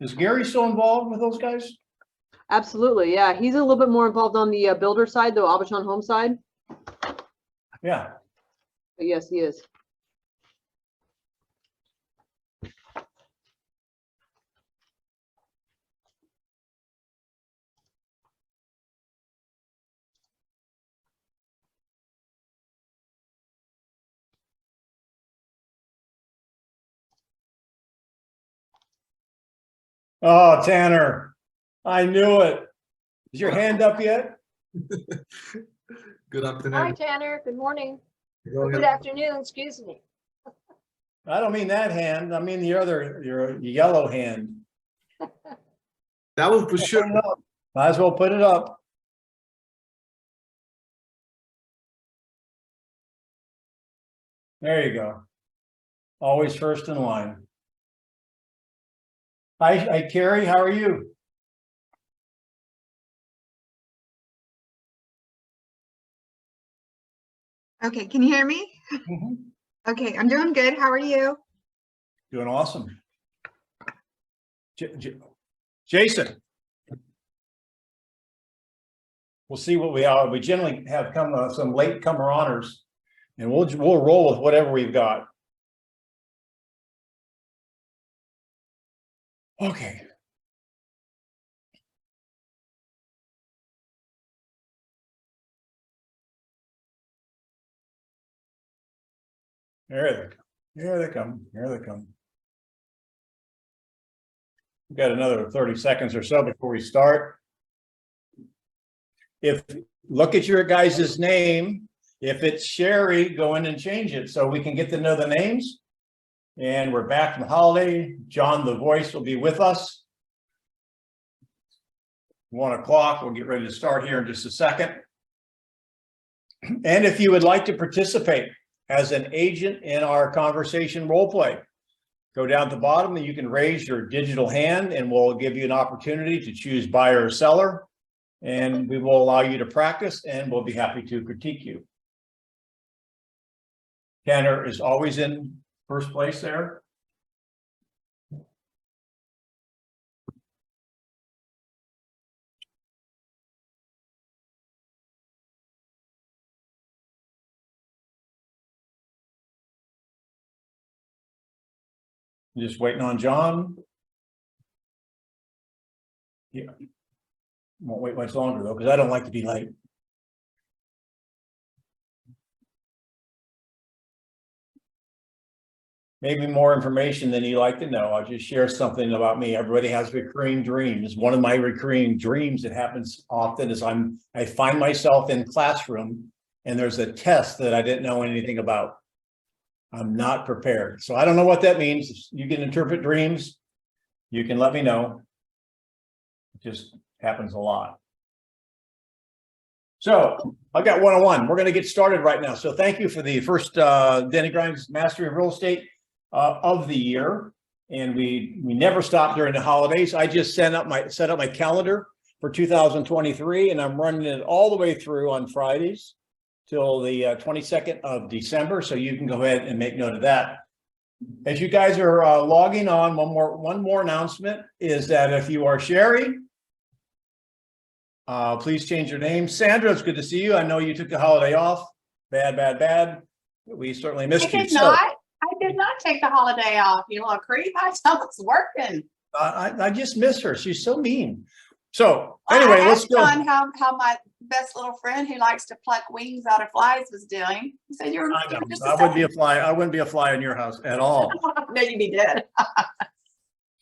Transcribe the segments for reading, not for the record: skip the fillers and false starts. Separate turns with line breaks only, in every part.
Is Gary still involved with those guys?
Absolutely, yeah. He's a little bit more involved on the builder side, the Abishon home side.
Yeah.
But yes, he is.
Oh, Tanner, I knew it. Is your hand up yet?
Good afternoon.
Hi, Tanner. Good morning.
Go
Good
ahead.
afternoon, excuse me.
I don't mean that hand. I mean the other, your yellow hand.
That was for sure.
Put it up. Might as well put it up. There you go. Always first in line. Hi, Carrie, how are you?
Okay, can you hear me? Okay, I'm doing good. How are you?
Doing awesome. Jason. We'll see what we are. We generally have some late comer honors, and we'll roll with whatever we've got. Okay. There they come. Here they come. Here they come. We've got another 30 seconds or so before we start. Look at your guys' name. If it's Sherry, go in and change it so we can get to know the names. And we're back from holiday. John, the voice, will be with us. 1 o'clock. We'll get ready to start here in just a second. And if you would like to participate as an agent in our conversation role play, go down at the bottom and you can raise your digital hand and we'll give you an opportunity to choose buyer or seller. And we will allow you to practice and we'll be happy to critique you. Tanner is always in first place there. Just waiting on John. Yeah. Won't wait much longer though, because I don't like to be late. Maybe more information than you like to know. I'll just share something about me. Everybody has recurring dreams. One of my recurring dreams that happens often is I find myself in classroom and there's a test that I didn't know anything about. I'm not prepared. So I don't know what that means. You can interpret dreams. You can let me know. It just happens a lot. So I've got 101. We're going to get started right now. So thank you for the first Denny Grimes Mastery of Real Estate of the year. And we never stop during the holidays. I just set up my calendar for 2023 and I'm running it all the way through on Fridays till the 22nd of December. So you can go ahead and make note of that. As you guys are logging on, one more announcement is that if you are Sherry, please change your name. Sandra, it's good to see you. I know you took the holiday off. Bad. We certainly missed you.
I did not take the holiday off. You little creep. I was working.
I just miss her. She's so mean. So anyway, let's go.
On how my best little friend who likes to pluck wings out of flies was doing. He said, "You're just
I wouldn't be a fly. I wouldn't be a fly in your house at all."
No, you'd be dead.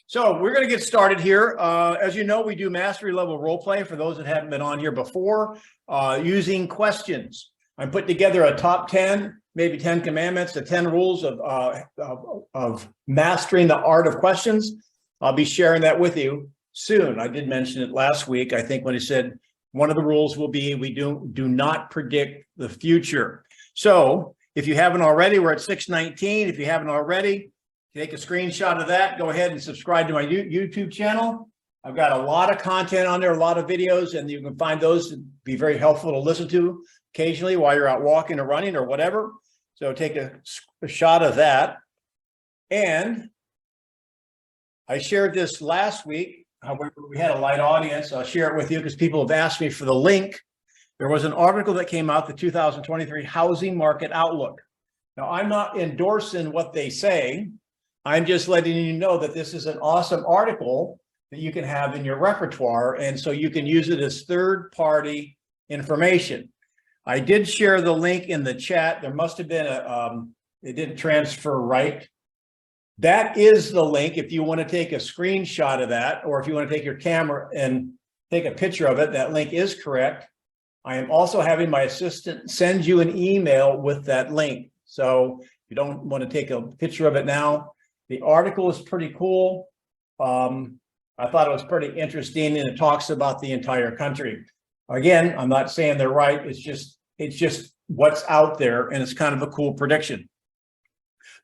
So we're going to get started here. As you know, we do mastery level role play for those that haven't been on here before, using questions. I'm putting together a top 10, maybe 10 commandments, the 10 rules of mastering the art of questions. I'll be sharing that with you soon. I did mention it last week, I think, when I said one of the rules will be we do not predict the future. So if you haven't already, we're at 6:19. If you haven't already, take a screenshot of that. Go ahead and subscribe to my YouTube channel. I've got a lot of content on there, a lot of videos, and you can find those to be very helpful to listen to occasionally while you're out walking or running or whatever. So take a shot of that. And I shared this last week. However, we had a light audience. I'll share it with you because people have asked me for the link. There was an article that came out, the 2023 Housing Market Outlook. Now, I'm not endorsing what they say. I'm just letting you know that this is an awesome article that you can have in your repertoire. And so you can use it as third-party information. I did share the link in the chat. There must have been it didn't transfer right. That is the link if you want to take a screenshot of that, or if you want to take your camera and take a picture of it, that link is correct. I am also having my assistant send you an email with that link. So if you don't want to take a picture of it now, the article is pretty cool. I thought it was pretty interesting, and it talks about the entire country. Again, I'm not saying they're right. It's just what's out there, and it's kind of a cool prediction.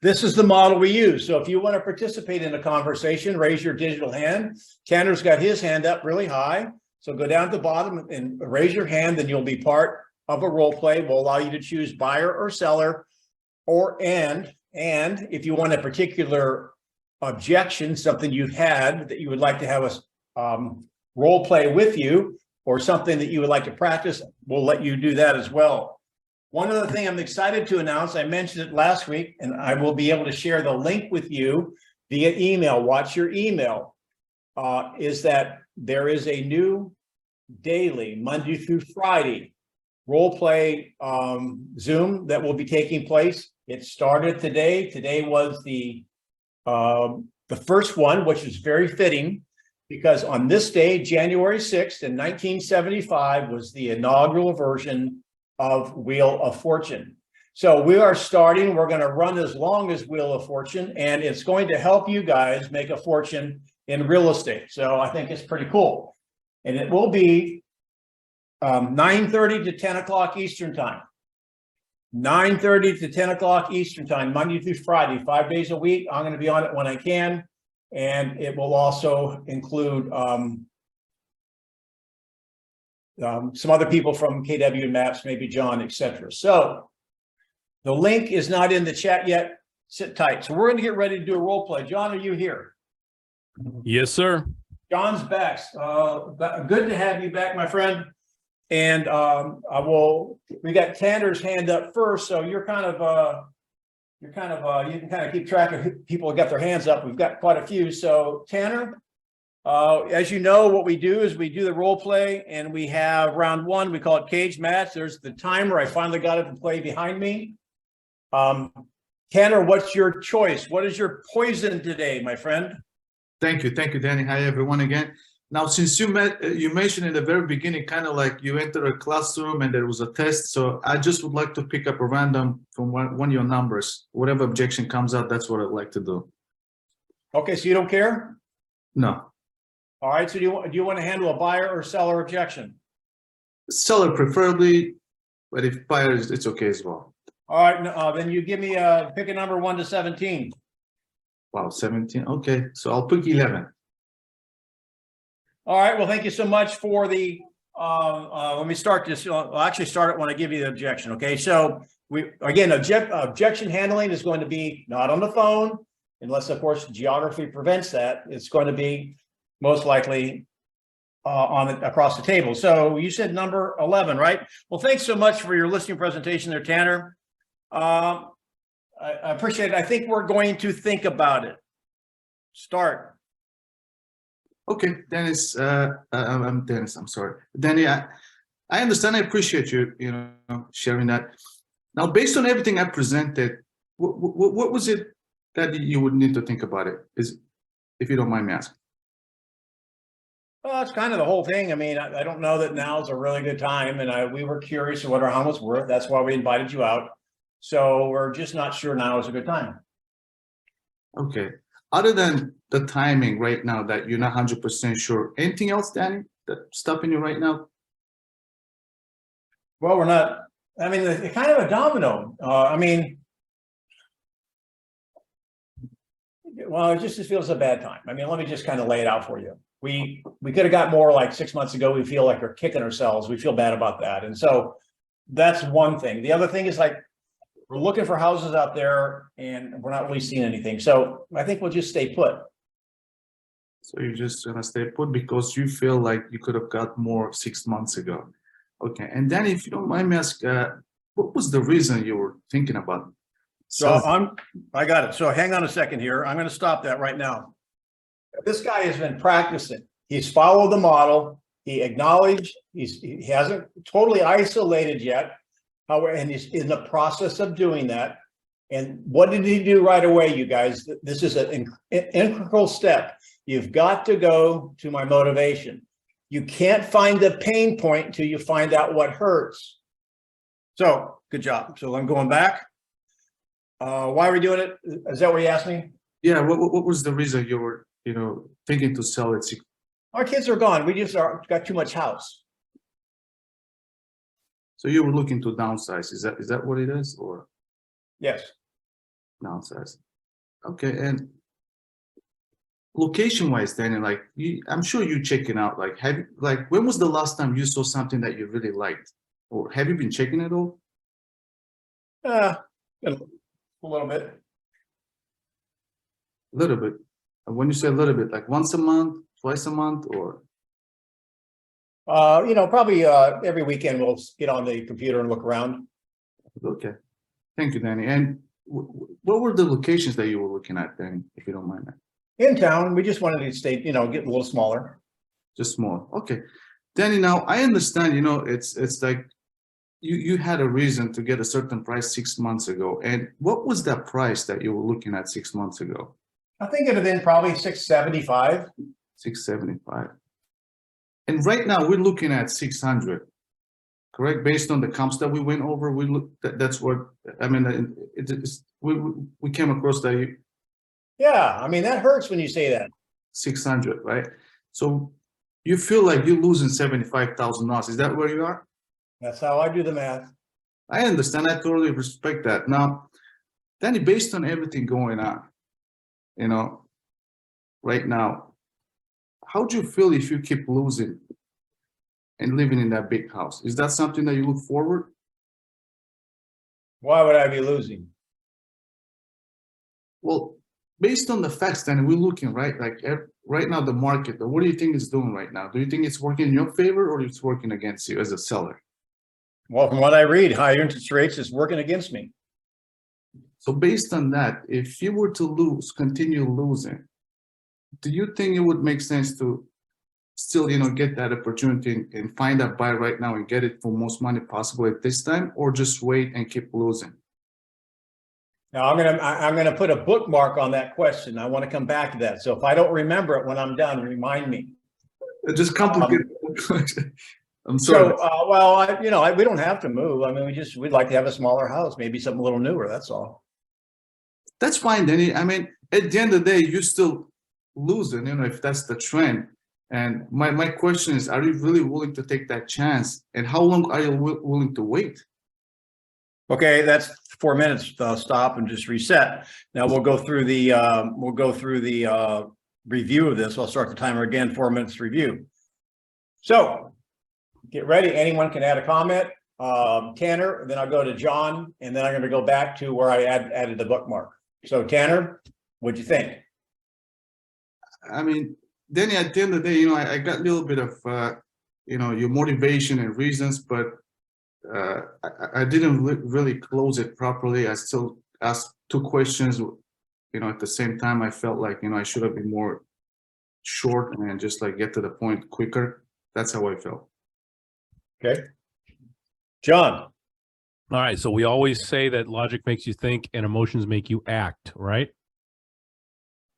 This is the model we use. So if you want to participate in a conversation, raise your digital hand. Tanner's got his hand up really high. So go down to the bottom and raise your hand, then you'll be part of a role play. We'll allow you to choose buyer or seller, and if you want a particular objection, something you've had that you would like to have us role play with you, or something that you would like to practice, we'll let you do that as well. One other thing I'm excited to announce, I mentioned it last week, and I will be able to share the link with you via email. Watch your email. Is that there is a new daily, Monday through Friday, role play Zoom that will be taking place. It started today. Today was the first one, which is very fitting, because on this day, January 6th in 1975, was the inaugural version of Wheel of Fortune. So we are starting, we're going to run as long as Wheel of Fortune, and it's going to help you guys make a fortune in real estate. So I think it's pretty cool. And it will be 9:30 to 10 o'clock Eastern time. 9:30 to 10 o'clock Eastern time, Monday through Friday, 5 days a week. I'm going to be on it when I can. And it will also include some other people from KW Maps, maybe John, etc. So the link is not in the chat yet. Sit tight. So we're going to get ready to do a role play. John, are you here?
Yes, sir.
John's back. Good to have you back, my friend. And we got Tanner's hand up first. So you can kind of keep track of people who got their hands up. We've got quite a few. So Tanner, as you know, what we do is we do the role play, and we have round one. We call it cage match. There's the timer. I finally got it to play behind me. Tanner, what's your choice? What is your poison today, my friend?
Thank you, Danny. Hi, everyone again. Now, since you mentioned in the very beginning, kind of like you enter a classroom and there was a test. So I just would like to pick up a random from one of your numbers. Whatever objection comes out, that's what I'd like to do.
Okay, so you don't care?
No.
All right, so do you want to handle a buyer or seller objection?
Seller preferably, but if buyer is, it's okay as well.
All right, then you give me pick a number 1 to 17.
Wow, 17. Okay, so I'll pick 11.
All right, well, thank you so much for the, let me start this. I'll actually start it when I give you the objection, okay? So objection handling is going to be not on the phone, unless, of course, geography prevents that. It's going to be most likely across the table. So you said number 11, right? Well, thanks so much for your listening presentation there, Tanner. I appreciate it. I think we're going to think about it. Start.
Okay, Dennis, I'm Dennis, I'm sorry. Danny, I understand, I appreciate you, sharing that. Now, based on everything I presented, what was it that you would need to think about it, if you don't mind me asking?
Well, it's kind of the whole thing. I mean, I don't know that now is a really good time, and we were curious of what our home was worth. That's why we invited you out. So we're just not sure now is a good time. Okay.
Other than the timing right now that you're not 100% sure, anything else, Danny, that's stopping you right now?
Well, we're not, I mean, it's kind of a domino. Well, it just feels a bad time. I mean, let me just kind of lay it out for you. We could have got more like 6 months ago. We feel like we're kicking ourselves. We feel bad about that. And so that's one thing. The other thing is, like, we're looking for houses out there and we're not really seeing anything. So I think we'll just stay put.
So you're just gonna stay put because you feel like you could have got more 6 months ago. Okay, and then if you don't mind me asking, what was the reason you were thinking about
So
selling?
I got it. So hang on a second here. I'm going to stop that right now. This guy has been practicing. He's followed the model. He acknowledged he hasn't totally isolated yet. However, and he's in the process of doing that. And what did he do right away, you guys? This is an integral step. You've got to go to my motivation. You can't find the pain point until you find out what hurts. So good job. So I'm going back. Why are we doing it? Is that what you asked me?
Yeah, what was the reason you were, thinking to sell it?
Our kids are gone. We just got too much house.
So you were looking to downsize. Is that what it is, or
Yes.
downsize? Okay, and location-wise, Danny, like I'm sure you checking out. Like when was the last time you saw something that you really liked, or have you been checking it all?
A little bit.
A little bit. And when you say a little bit, like once a month, twice a month, or
Probably every weekend we'll get on the computer and look around.
okay. Thank you, Danny. And what were the locations that you were looking at, Danny, if you don't mind that?
In town, we just wanted to stay, get a little smaller.
Just small. Okay. Danny, now I understand, it's like you had a reason to get a certain price 6 months ago. And what was that price that you were looking at 6 months ago?
I think it'd have been probably 675.
675. And right now we're looking at 600, correct? Based on the comps that we went over, that's what, I mean, we came across that
Yeah, I mean, that hurts when you say that.
600, right? So you feel like you're losing $75,000. Is that where you are?
That's how I do the math.
I understand. I totally respect that. Now, Danny, based on everything going on, right now, how do you feel if you keep losing and living in that big house? Is that something that you look forward?
Why would I be losing?
Well, based on the facts, then we're looking, right? Like right now, the market, what do you think it's doing right now? Do you think it's working in your favor or it's working against you as a seller?
Well, from what I read, higher interest rates is working against me.
So based on that, if you were to continue losing, do you think it would make sense to still, get that opportunity and find that buy right now and get it for most money possible at this time, or just wait and keep losing?
Now I'm gonna put a bookmark on that question. I want to come back to that. So if I don't remember it when I'm done, remind me.
It just complicated. I'm sorry.
So, we don't have to move. I mean, we'd like to have a smaller house, maybe something a little newer. That's all.
That's fine, Denny. I mean, at the end of the day, you're still losing, if that's the trend. And my question is, are you really willing to take that chance? And how long are you willing to wait?
Okay, that's 4 minutes. Stop and just reset. Now we'll go through the review of this. I'll start the timer again. 4 minutes review. So get ready. Anyone can add a comment. Tanner, then I'll go to John, and then I'm going to go back to where I added the bookmark. So Tanner, what'd you think?
I mean, Denny, at the end of the day, I got a little bit of, your motivation and reasons, but I didn't really close it properly. I still asked 2 questions, at the same time. I felt like, I should have been more short and just like get to the point quicker. That's how I felt.
Okay. John.
All right. So we always say that logic makes you think and emotions make you act, right?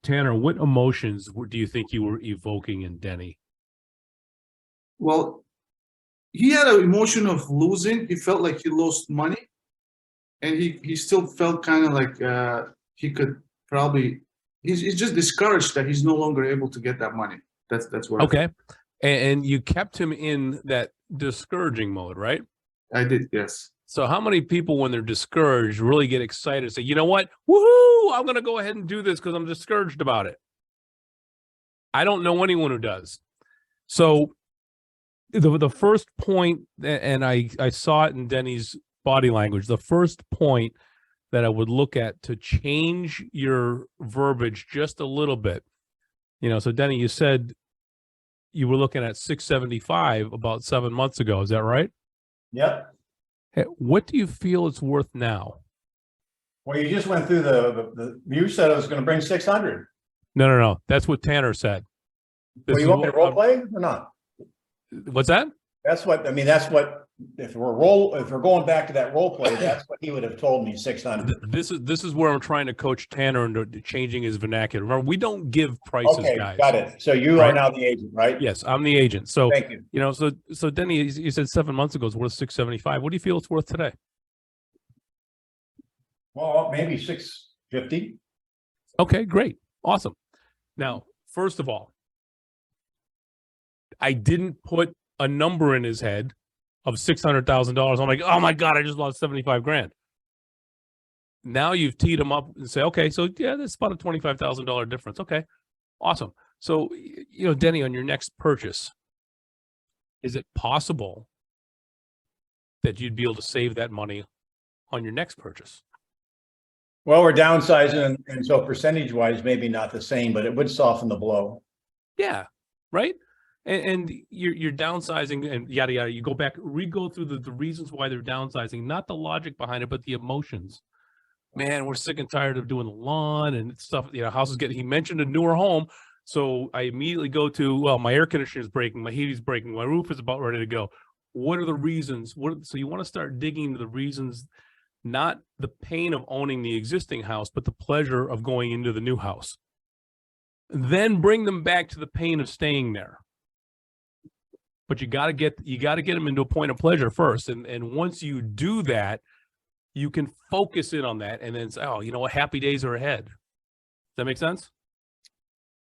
Tanner, what emotions do you think you were evoking in Denny?
Well, he had an emotion of losing. He felt like he lost money, and he still felt kind of like he could probably. He's just discouraged that he's no longer able to get that money. That's what.
Okay, and you kept him in that discouraging mode, right?
I did, yes.
So how many people, when they're discouraged, really get excited and say, you know what? Woohoo! I'm going to go ahead and do this because I'm discouraged about it. I don't know anyone who does. So the first point, and I saw it in Denny's body language, the first point that I would look at to change your verbiage just a little bit So Denny, you said you were looking at 675 about 7 months ago. Is that right?
Yep.
Hey, what do you feel it's worth now?
Well, you just went through you said it was going to bring 600.
No. That's what Tanner said.
Well, you want me to role play or not?
What's that?
That's what, if we're going back to that role play, that's what he would have told me, 600.
This is where I'm trying to coach Tanner into changing his vernacular. Remember, we don't give prices,
Okay,
guys.
got it. So you
Right?
are now the agent, right?
Yes, I'm the agent. So,
Thank you.
So Denny, you said 7 months ago it's worth 675. What do you feel it's worth today?
Well, maybe 650.
Okay, great. Awesome. Now, first of all, I didn't put a number in his head of $600,000. I'm like, oh my God, I just lost 75 grand. Now you've teed him up and say, okay, so yeah, that's about a $25,000 difference. Okay, awesome. So, Denny, on your next purchase, is it possible that you'd be able to save that money on your next purchase?
Well, we're downsizing, and so percentage-wise, maybe not the same, but it would soften the blow.
Yeah, right. And you're downsizing and yada yada. You go back, go through the reasons why they're downsizing, not the logic behind it, but the emotions. Man, we're sick and tired of doing the lawn and stuff. House is getting. He mentioned a newer home, so I immediately go to, well, my air conditioner is breaking, my heating's breaking, my roof is about ready to go. What are the reasons? So you want to start digging into the reasons, not the pain of owning the existing house, but the pleasure of going into the new house. Then bring them back to the pain of staying there. But you got to get them into a point of pleasure first. And once you do that, you can focus in on that and then say, oh, what, happy days are ahead. Does that make sense?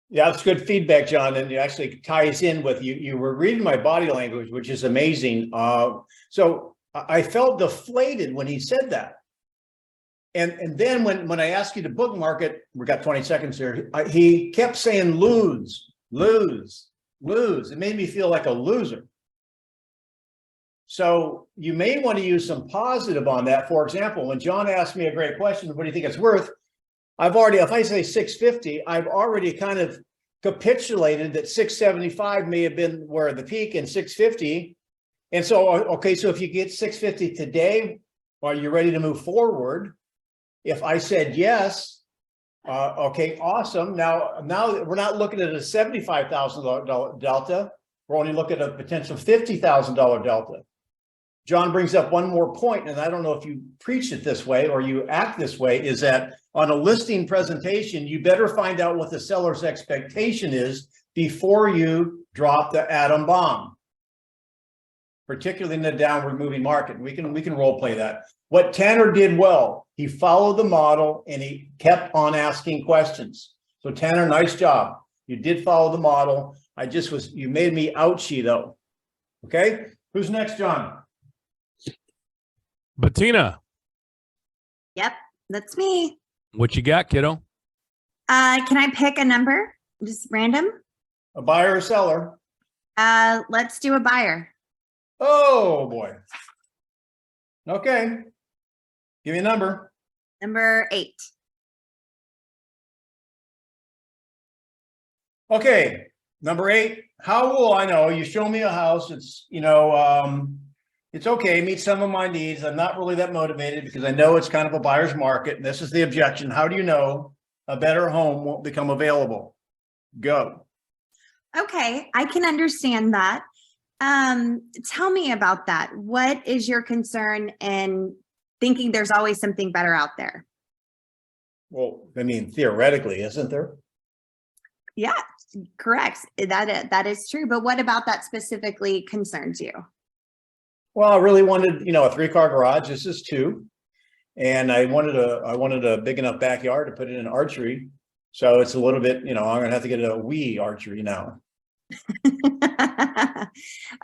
Yeah, that's good feedback, John. And it actually ties in with you were reading my body language, which is amazing. So I felt deflated when he said that. And then when I asked you to bookmark it, we got 20 seconds here. He kept saying lose. It made me feel like a loser. So you may want to use some positive on that. For example, when John asked me a great question, what do you think it's worth? If I say 650, I've already kind of capitulated that 675 may have been where the peak and 650. And so, okay, so if you get 650 today, are you ready to move forward? If I said yes, okay, awesome. Now we're not looking at a $75,000 delta. We're only looking at a potential $50,000 delta. John brings up one more point, and I don't know if you preach it this way or you act this way, is that on a listing presentation, you better find out what the seller's expectation is before you drop the atom bomb, particularly in the downward moving market. We can role play that. What Tanner did well, he followed the model and he kept on asking questions. So Tanner, nice job. You did follow the model. You made me ouchie though. Okay, who's next, John?
Bettina,
Yep, that's me.
what you got, kiddo?
Can I pick a number? Just random?
A buyer or seller?
Let's do a buyer.
Oh boy. Okay. Give me a number.
Number 8.
Okay. Number 8. How will I know? You show me a house. It's, it's okay. Meet some of my needs. I'm not really that motivated because I know it's kind of a buyer's market. And this is the objection. How do you know a better home won't become available? Go.
Okay, I can understand that. Tell me about that. What is your concern in thinking there's always something better out there?
Well, I mean, theoretically, isn't there?
Yeah, correct. That is true. But what about that specifically concerns you?
Well, I really wanted, a 3-car garage. This is 2. And I wanted a big enough backyard to put it in archery. So it's a little bit, I'm going to have to get a Wii archery now.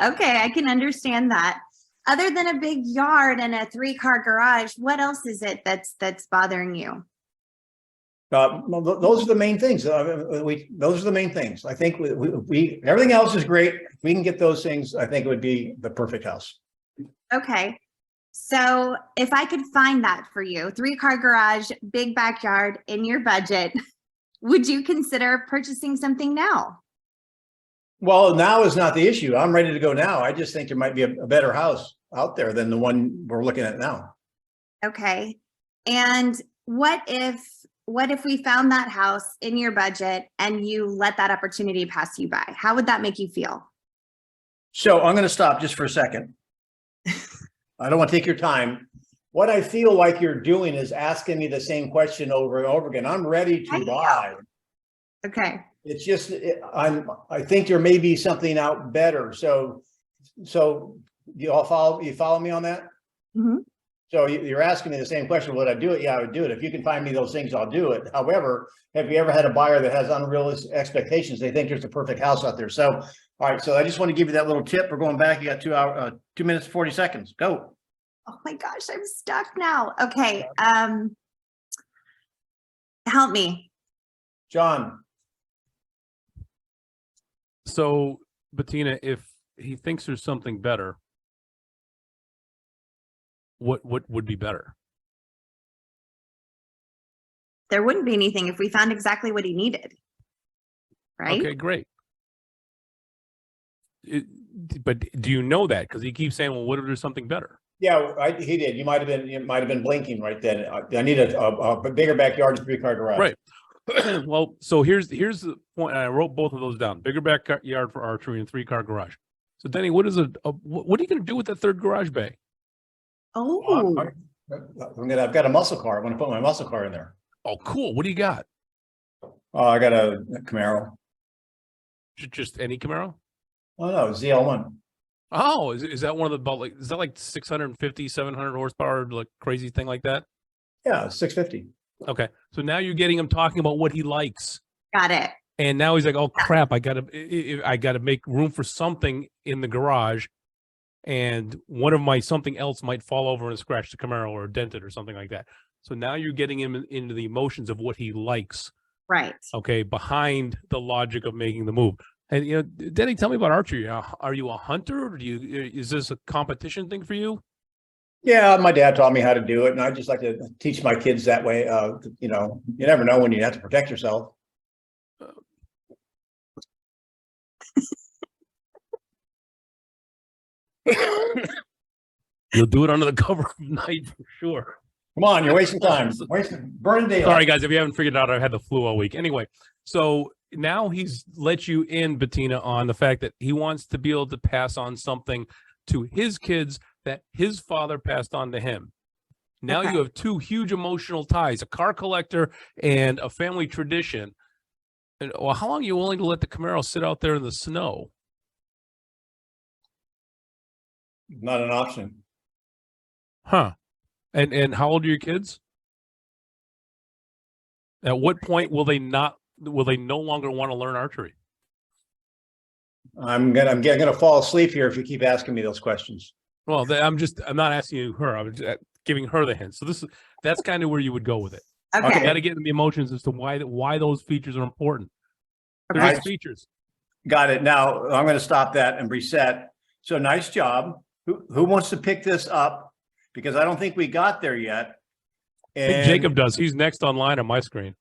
Okay, I can understand that. Other than a big yard and a 3-car garage, what else is it that's bothering you?
Those are the main things. Those are the main things. I think we everything else is great. If we can get those things, I think it would be the perfect house.
Okay. So if I could find that for you, 3-car garage, big backyard in your budget, would you consider purchasing something now?
Well, now is not the issue. I'm ready to go now. I just think there might be a better house out there than the one we're looking at now.
Okay. And what if we found that house in your budget and you let that opportunity pass you by? How would that make you feel?
So I'm going to stop just for a second. I don't want to take your time. What I feel like you're doing is asking me the same question over and over again. I'm ready
I
to
know.
buy.
Okay.
It's just, I think there may be something out better. So you follow me on that?
Mhm.
So you're asking me the same question. Would I do it? Yeah, I would do it. If you can find me those things, I'll do it. However, have you ever had a buyer that has unrealistic expectations? They think there's a perfect house out there. So, all right. So I just want to give you that little tip. We're going back. You got 2 minutes, 40 seconds. Go.
Oh my gosh, I'm stuck now. Okay. Help me.
John.
So, Bettina, if he thinks there's something better, what would be better?
There wouldn't be anything if we found exactly what he needed. Right?
Okay, great. But do you know that? Because he keeps saying, well, what if there's something better?
Yeah, he did. You might have been blinking right then. I need a bigger backyard and 3-car garage.
Right. Well, so here's the point. I wrote both of those down. Bigger backyard for archery and 3-car garage. So Denny, what are you going to do with that third garage bay?
Oh,
I've got a muscle car. I'm going to put my muscle car in there.
Oh, cool. What do you got?
I got a Camaro.
Just any Camaro?
Oh no, ZL1.
Oh, is that one of the is that like 650, 700 horsepower, like crazy thing like that?
Yeah, 650.
Okay. So now you're getting him talking about what he likes.
got it.
And now he's like, oh crap, I gotta make room for something in the garage. And one of my something else might fall over and scratch the Camaro or dent it or something like that. So now you're getting him into the emotions of what he likes.
Right.
Okay. Behind the logic of making the move. And, you know, Denny, tell me about archery. Are you a hunter? Or is this a competition thing for you?
Yeah, my dad taught me how to do it, and I just like to teach my kids that way. You know, you never know when you have to protect yourself.
You'll do it under the cover of night for sure.
Come on, you're wasting time. Burning daylight.
Sorry, guys, if you haven't figured it out, I've had the flu all week. Anyway, so now he's let you in, Bettina, on the fact that he wants to be able to pass on something to his kids that his father passed on to him. Now
Okay.
you have two huge emotional ties, a car collector and a family tradition. And, well, how long are you willing to let the Camaro sit out there in the snow?
Not an option.
Huh. And how old are your kids? At what point will they no longer want to learn archery?
I'm gonna fall asleep here if you keep asking me those questions.
Well, I'm not asking you her. I'm just giving her the hint. So that's kind of where you would go with it.
Okay.
You got to get in the emotions as to why those features are important. They're
Okay.
just features.
Got it. Now I'm going to stop that and reset. So nice job. Who wants to pick this up? Because I don't think we got there yet.
I think Jacob does. He's next online on my screen.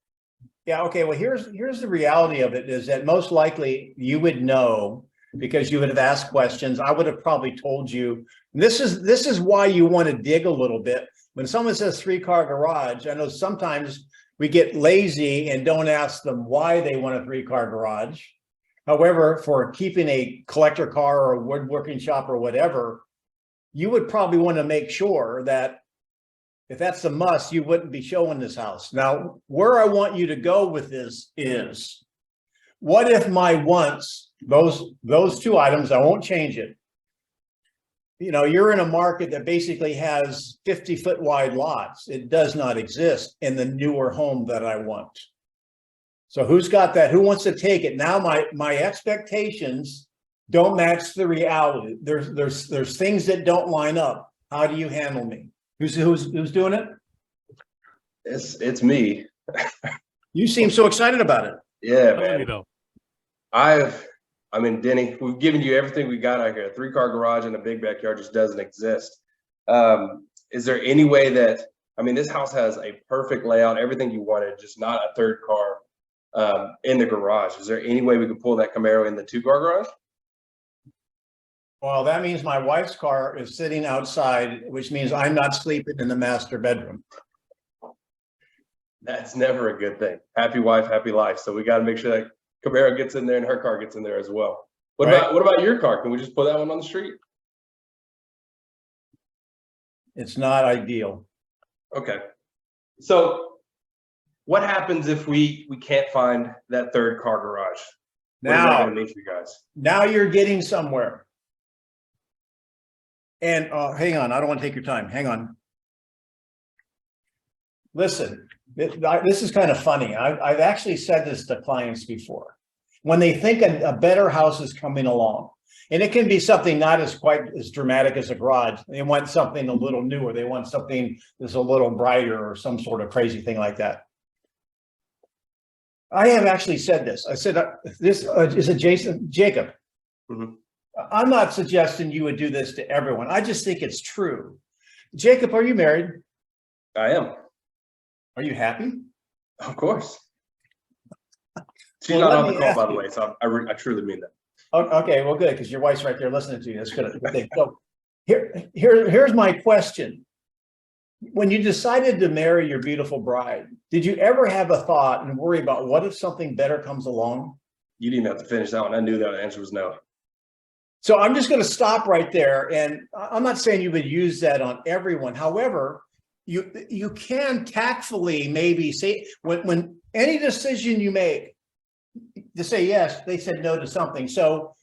Yeah. Okay. Well, here's the reality of it is that most likely you would know because you would have asked questions. I would have probably told you. This is why you want to dig a little bit. When someone says 3-car garage, I know sometimes we get lazy and don't ask them why they want a 3-car garage. However, for keeping a collector car or a woodworking shop or whatever, you would probably want to make sure that if that's a must, you wouldn't be showing this house. Now, where I want you to go with this is, what if my wants, those two items, I won't change it. You know, you're in a market that basically has 50-foot wide lots. It does not exist in the newer home that I want. So who's got that? Who wants to take it? Now my expectations don't match the reality. There's things that don't line up. How do you handle me? Who's doing it?
It's me.
You seem so excited about it.
Yeah,
Tell me
man.
though.
I mean, Denny, we've given you everything we got out here. A 3-car garage and a big backyard just doesn't exist. Is there any way that, I mean, this house has a perfect layout, everything you wanted, just not a 3rd car. in the garage. Is there any way we could pull that Camaro in the 2-car garage?
Well, that means my wife's car is sitting outside, which means I'm not sleeping in the master bedroom.
That's never a good thing. Happy wife, happy life. So we got to make sure that Camaro gets in there and her car gets in there as well. What about your car? Can we just put that one on the street?
It's not ideal.
Okay. So what happens if we can't find that 3rd car garage? What is that
Now,
going to mean for you guys?
now you're getting somewhere. And hang on, I don't want to take your time. Hang on. Listen, this is kind of funny. I've actually said this to clients before. When they think a better house is coming along, and it can be something not as quite as dramatic as a garage. They want something a little newer. They want something that's a little brighter or some sort of crazy thing like that. I have actually said this. I said, this is a Jacob.
Mhm.
I'm not suggesting you would do this to everyone. I just think it's true. Jacob, are you married?
I am.
Are you happy?
Of course. She's
Well,
not
let
on the
me
call,
ask
by the
you.
way, so I truly mean that.
Okay, well, good, because your wife's right there listening to you. That's good. Good thing. So here's my question. When you decided to marry your beautiful bride, did you ever have a thought and worry about what if something better comes along?
You didn't even have to finish that one. I knew that the answer was no.
So I'm just going to stop right there. And I'm not saying you would use that on everyone. However, you can tactfully maybe say when any decision you make to say yes, they said no to something. So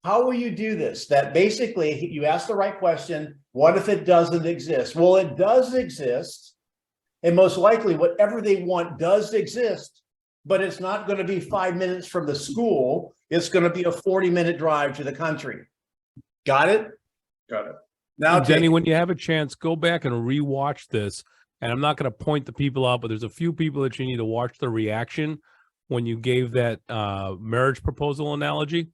how will you do this? That basically you ask the right question. What if it doesn't exist? Well, it does exist. And most likely whatever they want does exist, but it's not going to be 5 minutes from the school. It's going to be a 40-minute drive to the country. Got it?
Got it.
Now,
Denny, when you have a chance, go back and rewatch this. And I'm not going to point the people out, but there's a few people that you need to watch the reaction when you gave that marriage proposal analogy.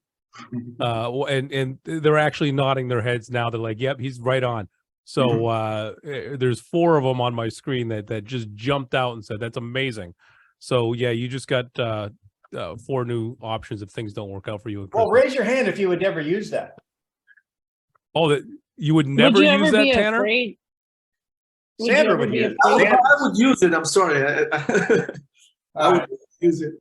And they're actually nodding their heads now. They're like, yep, he's right on. So there's 4 of them on my screen that just jumped out and said, that's amazing. So yeah, you just got 4 new options if things don't work out for you.
well, raise your hand if you would ever use that.
Oh, that you would never use that, Tanner?
Afraid?
Sandra would use
I
it.
would use it. I'm sorry. I would use it.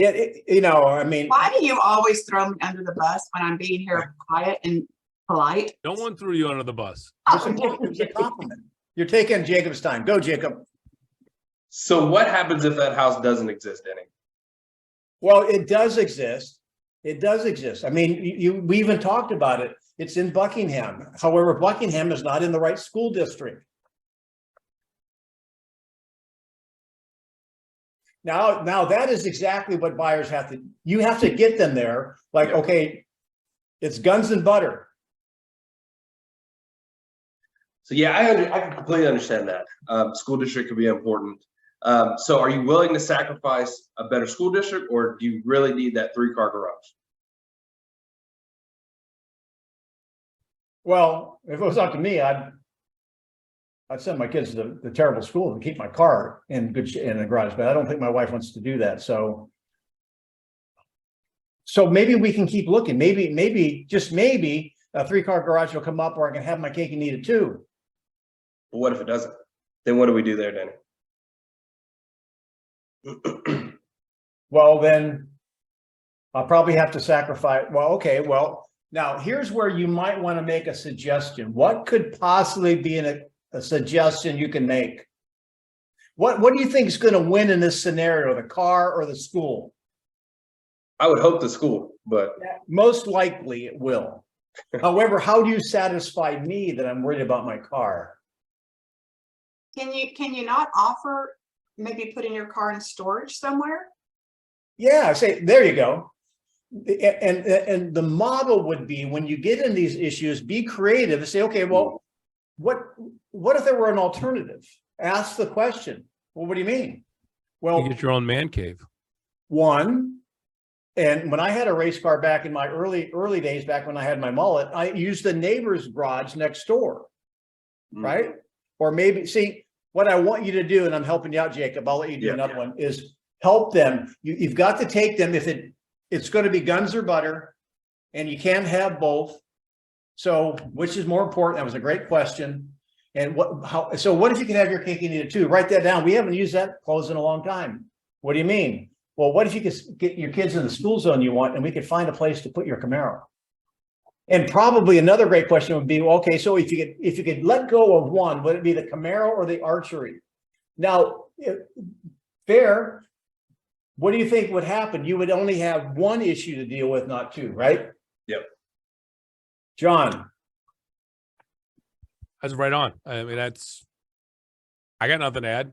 I mean,
Why do you always throw me under the bus when I'm being here quiet and polite?
No one threw you under the bus.
it's a compliment. You're taking Jacob's time. Go, Jacob.
So what happens if that house doesn't exist, Denny?
Well, it does exist. It does exist. I mean, we even talked about it. It's in Buckingham. However, Buckingham is not in the right school district. Now that is exactly what buyers have to, you have to get them there. Like, okay, it's guns and butter.
So yeah, I can completely understand that. School district could be important. So are you willing to sacrifice a better school district, or do you really need that 3-car garage?
Well, if it was up to me, I'd send my kids to the terrible school and keep my car in a garage, but I don't think my wife wants to do that. So maybe we can keep looking. Maybe just maybe a 3-car garage will come up where I can have my cake and eat it too.
But what if it doesn't? Then what do we do there, Denny?
Well, then I'll probably have to sacrifice. Well, okay. Well, now here's where you might want to make a suggestion. What could possibly be a suggestion you can make? What do you think is going to win in this scenario, the car or the school?
I would hope the school, but
Most likely it will. However, how do you satisfy me that I'm worried about my car?
Can you not offer maybe putting your car in storage somewhere?
Yeah, I say, there you go. And the model would be when you get in these issues, be creative and say, okay, well, what if there were an alternative? Ask the question. Well, what do you mean? Well,
You get your own man cave.
one, and when I had a race car back in my early days, back when I had my mullet, I used the neighbor's garage next door, right? Or maybe, see, what I want you to do, and I'm helping you out, Jacob, I'll let you do another one, is help them. You've got to take them if it's going to be guns or butter, and you can't have both. So which is more important? That was a great question. And so what if you can have your cake and eat it too? Write that down. We haven't used that clause in a long time. What do you mean? Well, what if you could get your kids in the school zone you want, and we could find a place to put your Camaro? And probably another great question would be, okay, so if you could let go of one, would it be the Camaro or the archery? Now, fair. What do you think would happen? You would only have one issue to deal with, not two, right?
Yep.
John.
That's right on. I mean, I got nothing to add.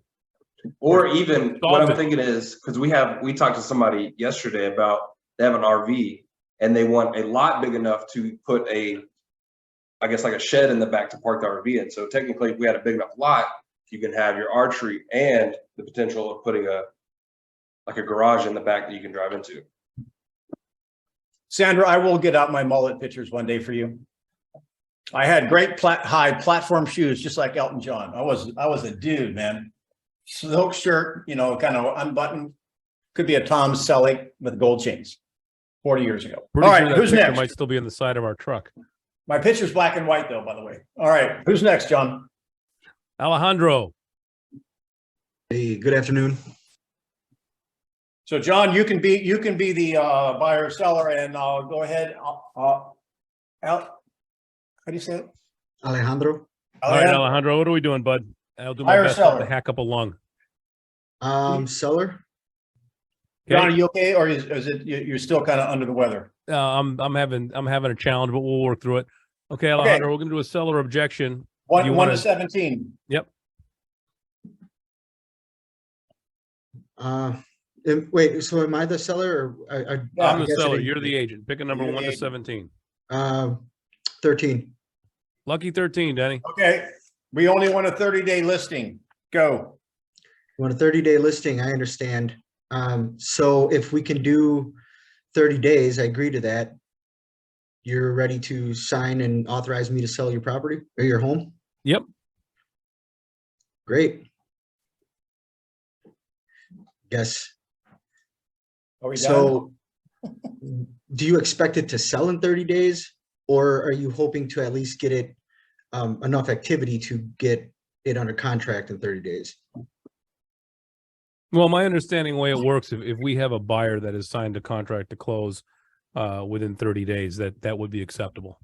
Or even what
Solve
I'm
it.
thinking is, because we talked to somebody yesterday about, they have an RV and they want a lot big enough to put I guess like a shed in the back to park the RV in. So technically, if we had a big enough lot, you can have your archery and the potential of putting a garage in the back that you can drive into.
Sandra, I will get out my mullet pictures one day for you. I had great high platform shoes, just like Elton John. I was a dude, man. Silk shirt, kind of unbuttoned. Could be a Tom Selleck with gold chains 40 years ago.
Pretty
All
sure
right,
that
who's
picture
next?
might still be on the side of our truck.
My picture's black and white though, by the way. All right, who's next, John?
Alejandro.
Hey, good afternoon.
So John, you can be the buyer or seller, and I'll go ahead. How do you say it?
Alejandro.
All right, Alejandro, what are we doing, bud? I'll do my
Buyer or
best not to
seller?
hack up a lung.
Seller.
John, are you okay, or is it you're still kind of under the weather?
I'm having a challenge, but we'll work through it. Okay, Alejandro, we're gonna do a seller objection.
One
You
to
wanna-
17.
Yep.
Wait, so am I the seller or
Yeah,
I'm the
guess I
seller.
didn't-
You're the agent. Pick a number
You're the
1 to
agent.
17.
13.
Lucky 13, Denny.
Okay, we only want a 30-day listing. Go.
You want a 30-day listing, I understand. So if we can do 30 days, I agree to that. You're ready to sign and authorize me to sell your property or your home?
Yep.
Great. Yes.
Are we done?
So do you expect it to sell in 30 days, or are you hoping to at least get it enough activity to get it under contract in 30 days?
Well, my understanding way it works, if we have a buyer that has signed a contract to close within 30 days, that would be acceptable.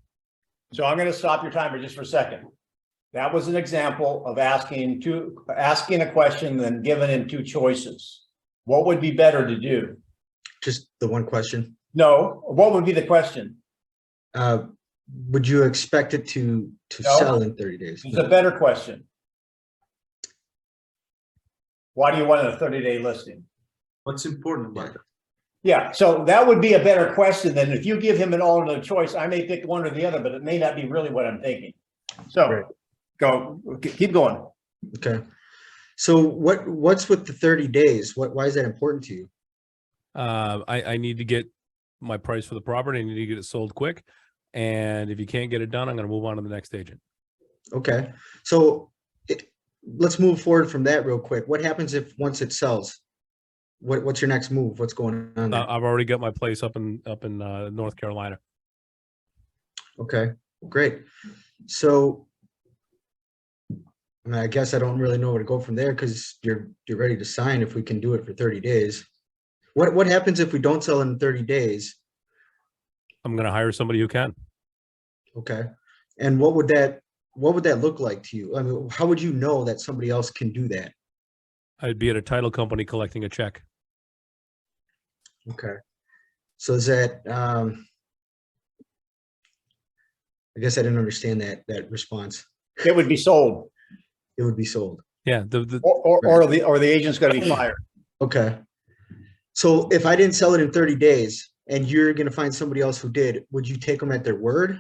So I'm going to stop your timer just for a second. That was an example of asking a question, then given in two choices. What would be better to do?
Just the one question.
No. What would be the question?
Would you expect it to
No.
sell in 30 days?
It's a better question. Why do you want a 30-day listing?
What's important about it?
Yeah, so that would be a better question than if you give him an alternate choice. I may pick one or the other, but it may not be really what I'm thinking. So keep going.
Okay. So what's with the 30 days? Why is that important to you?
I need to get my price for the property. I need to get it sold quick. And if you can't get it done, I'm going to move on to the next agent.
Okay. So let's move forward from that real quick. What happens if once it sells? What's your next move? What's going on there?
I've already got my place up in North Carolina.
Okay, great. So I mean, I guess I don't really know where to go from there because you're ready to sign if we can do it for 30 days. What happens if we don't sell in 30 days?
I'm going to hire somebody who can.
Okay. And what would that look like to you? I mean, how would you know that somebody else can do that?
I'd be at a title company collecting a check.
Okay. So is that I guess I didn't understand that response.
It would be sold,
It would be sold.
Yeah.
or the agent's going to be fired.
Okay. So if I didn't sell it in 30 days and you're going to find somebody else who did, would you take them at their word?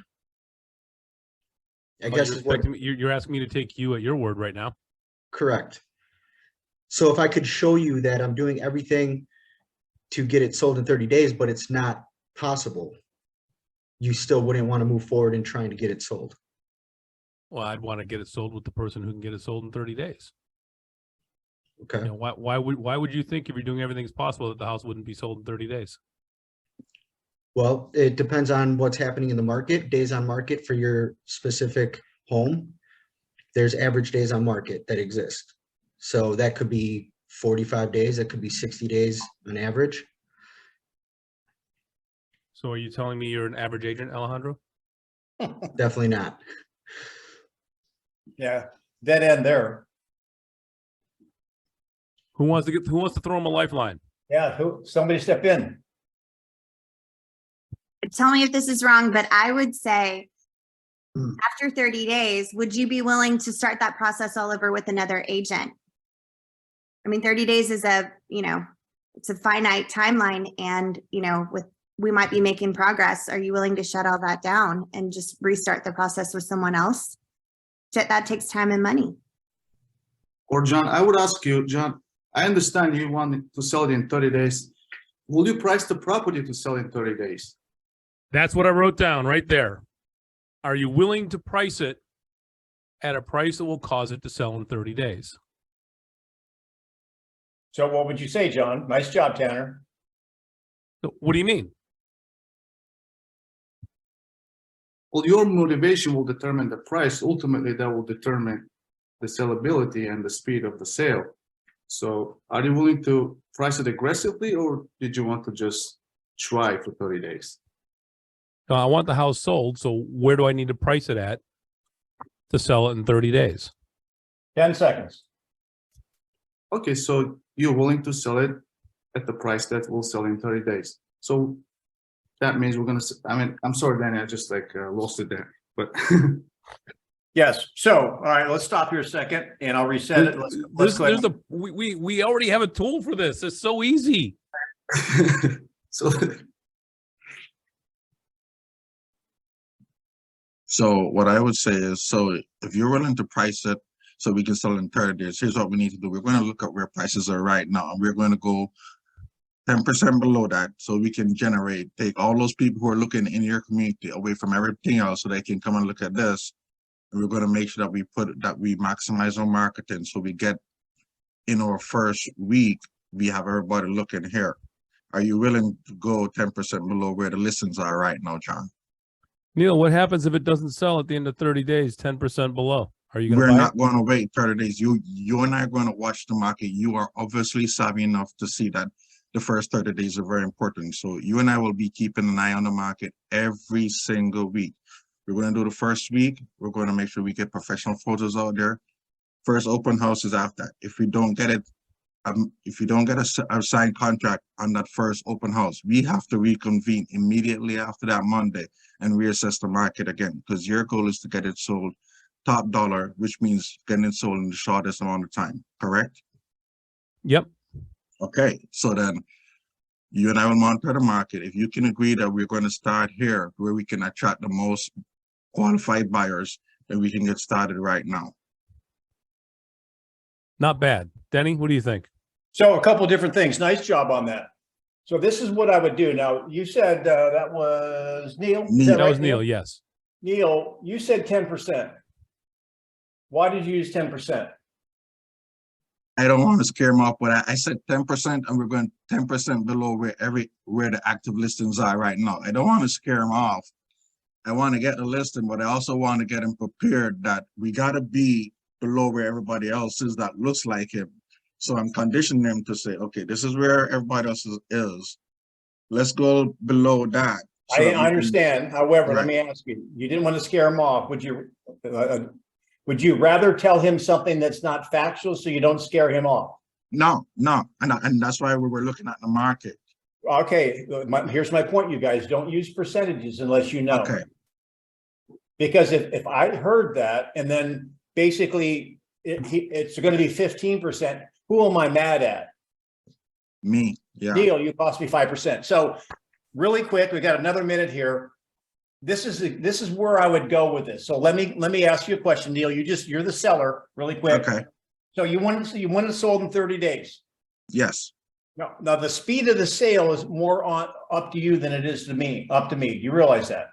I guess is what,
you're asking me to take you at your word right now.
correct. So if I could show you that I'm doing everything to get it sold in 30 days, but it's not possible, you still wouldn't want to move forward in trying to get it sold.
Well, I'd want to get it sold with the person who can get it sold in 30 days.
Okay.
You know, why would you think if you're doing everything as possible that the house wouldn't be sold in 30 days?
Well, it depends on what's happening in the market, days on market for your specific home. There's average days on market that exist. So that could be 45 days, that could be 60 days on average.
So are you telling me you're an average agent, Alejandro?
Definitely not.
Yeah, dead end there.
Who wants to throw him a lifeline?
Yeah, somebody step in.
Tell me if this is wrong, but I would say
Hmm.
after 30 days, would you be willing to start that process all over with another agent? I mean, 30 days is it's a finite timeline, and, we might be making progress. Are you willing to shut all that down and just restart the process with someone else? That takes time and money.
Or John, I would ask you, John, I understand you want to sell it in 30 days. Will you price the property to sell in 30 days?
That's what I wrote down right there. Are you willing to price it at a price that will cause it to sell in 30 days?
So what would you say, John? Nice job, Tanner.
So what do you mean?
Well, your motivation will determine the price. Ultimately, that will determine the sellability and the speed of the sale. So are you willing to price it aggressively, or did you want to just try for 30 days?
No, I want the house sold, so where do I need to price it at to sell it in 30 days?
10 seconds.
Okay, so you're willing to sell it at the price that will sell in 30 days. So that means we're gonna, I'm sorry, Danny, I just lost it there, but.
Yes. So, all right, let's stop here a second and I'll reset it. Let's go ahead.
We already have a tool for this. It's so easy.
So what I would say is, so if you're willing to price it so we can sell in 30 days, here's what we need to do. We're going to look at where prices are right now. And we're going to go 10% below that so we can take all those people who are looking in your community away from everything else so they can come and look at this. And we're going to make sure that we maximize our marketing. So we get in our first week, we have everybody looking here. Are you willing to go 10% below where the listings are right now, John?
Neil, what happens if it doesn't sell at the end of 30 days, 10% below? Are you going to
We're
buy
not going to wait 30 days. You and I are going to watch the market. You are obviously savvy enough to see that the first 30 days are very important. So you and I will be keeping an eye on the market every single week. We're going to do the first week. We're going to make sure we get professional photos out there. First open house is after that. If we don't get it, if you don't get a signed contract on that first open house, we have to reconvene immediately after that Monday and reassess the market again, because your goal is to get it sold top dollar, which means getting it sold in the shortest amount of time, correct?
Yep.
Okay, so then you and I will monitor the market. If you can agree that we're going to start here where we can attract the most qualified buyers, then we can get started right now.
Not bad. Denny, what do you think?
So a couple of different things. Nice job on that. So this is what I would do. Now, you said that was Neil? Is
Neil.
that
That
right,
was Neil, yes.
Neil, you said 10%. Why did you use 10%?
I don't want to scare them off, but I said 10%, and we're going 10% below where the active listings are right now. I don't want to scare them off. I want to get the listing, but I also want to get them prepared that we got to be below where everybody else is that looks like him. So I'm conditioning them to say, okay, this is where everybody else is. Let's go below that. So
I understand. However, let
Right.
me ask you, you didn't want to scare him off. Would you rather tell him something that's not factual so you don't scare him off?
No. And that's why we were looking at the market.
Okay, here's my point, you guys. Don't use percentages unless you know.
Okay.
Because if I heard that and then basically it's going to be 15%, who am I mad at?
Me, yeah.
Neil, you cost me 5%. So really quick, we got another minute here. This is where I would go with this. So let me ask you a question, Neil. You're the seller, really quick.
Okay.
So you want it sold in 30 days.
Yes.
Now the speed of the sale is more up to you than it is to me. Up to me. Do you realize that?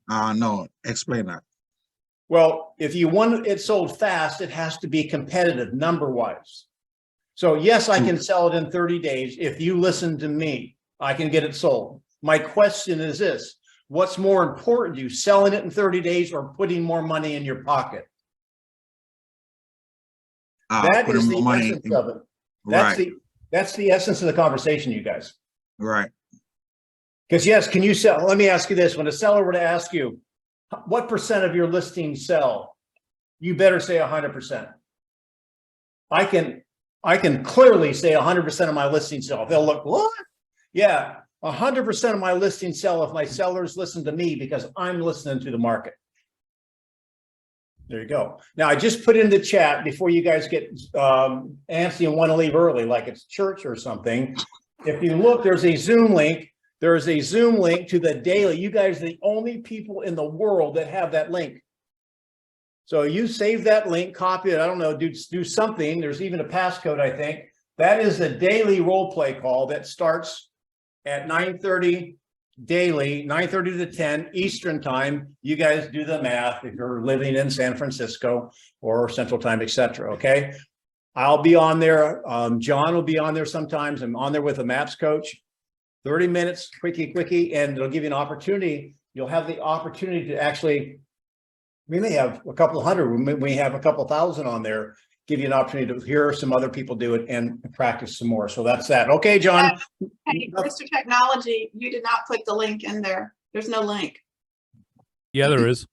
No. Explain that.
Well, if you want it sold fast, it has to be competitive number-wise. So yes, I can sell it in 30 days. If you listen to me, I can get it sold. My question is this: what's more important to you, selling it in 30 days or putting more money in your pocket? That
putting
is
more
the
money
essence
in-
of it. That's
Right,
that's the essence of the conversation, you guys.
right.
Because yes, can you sell? Let me ask you this: when a seller were to ask you, what percent of your listings sell? You better say 100%. I can clearly say 100% of my listings sell. They'll look, what? Yeah, 100% of my listings sell if my sellers listen to me because I'm listening to the market. There you go. Now I just put in the chat before you guys get antsy and want to leave early, like it's church or something. If you look, there's a Zoom link. There is a Zoom link to the daily. You guys are the only people in the world that have that link. So you save that link, copy it. I don't know, do something. There's even a passcode, I think. That is a daily role play call that starts at 9:30 daily, 9:30 to 10 Eastern time. You guys do the math if you're living in San Francisco or Central Time, etc. Okay. I'll be on there. John will be on there sometimes. I'm on there with a maps coach. 30 minutes, quickie, and it'll give you an opportunity. You'll have the opportunity to actually, we may have a couple hundred, we have a couple thousand on there, give you an opportunity to hear some other people do it and practice some more. So that's that. Okay, John.
Hey, Mr. Technology, you did not put the link in there. There's no link.
Yeah, there is.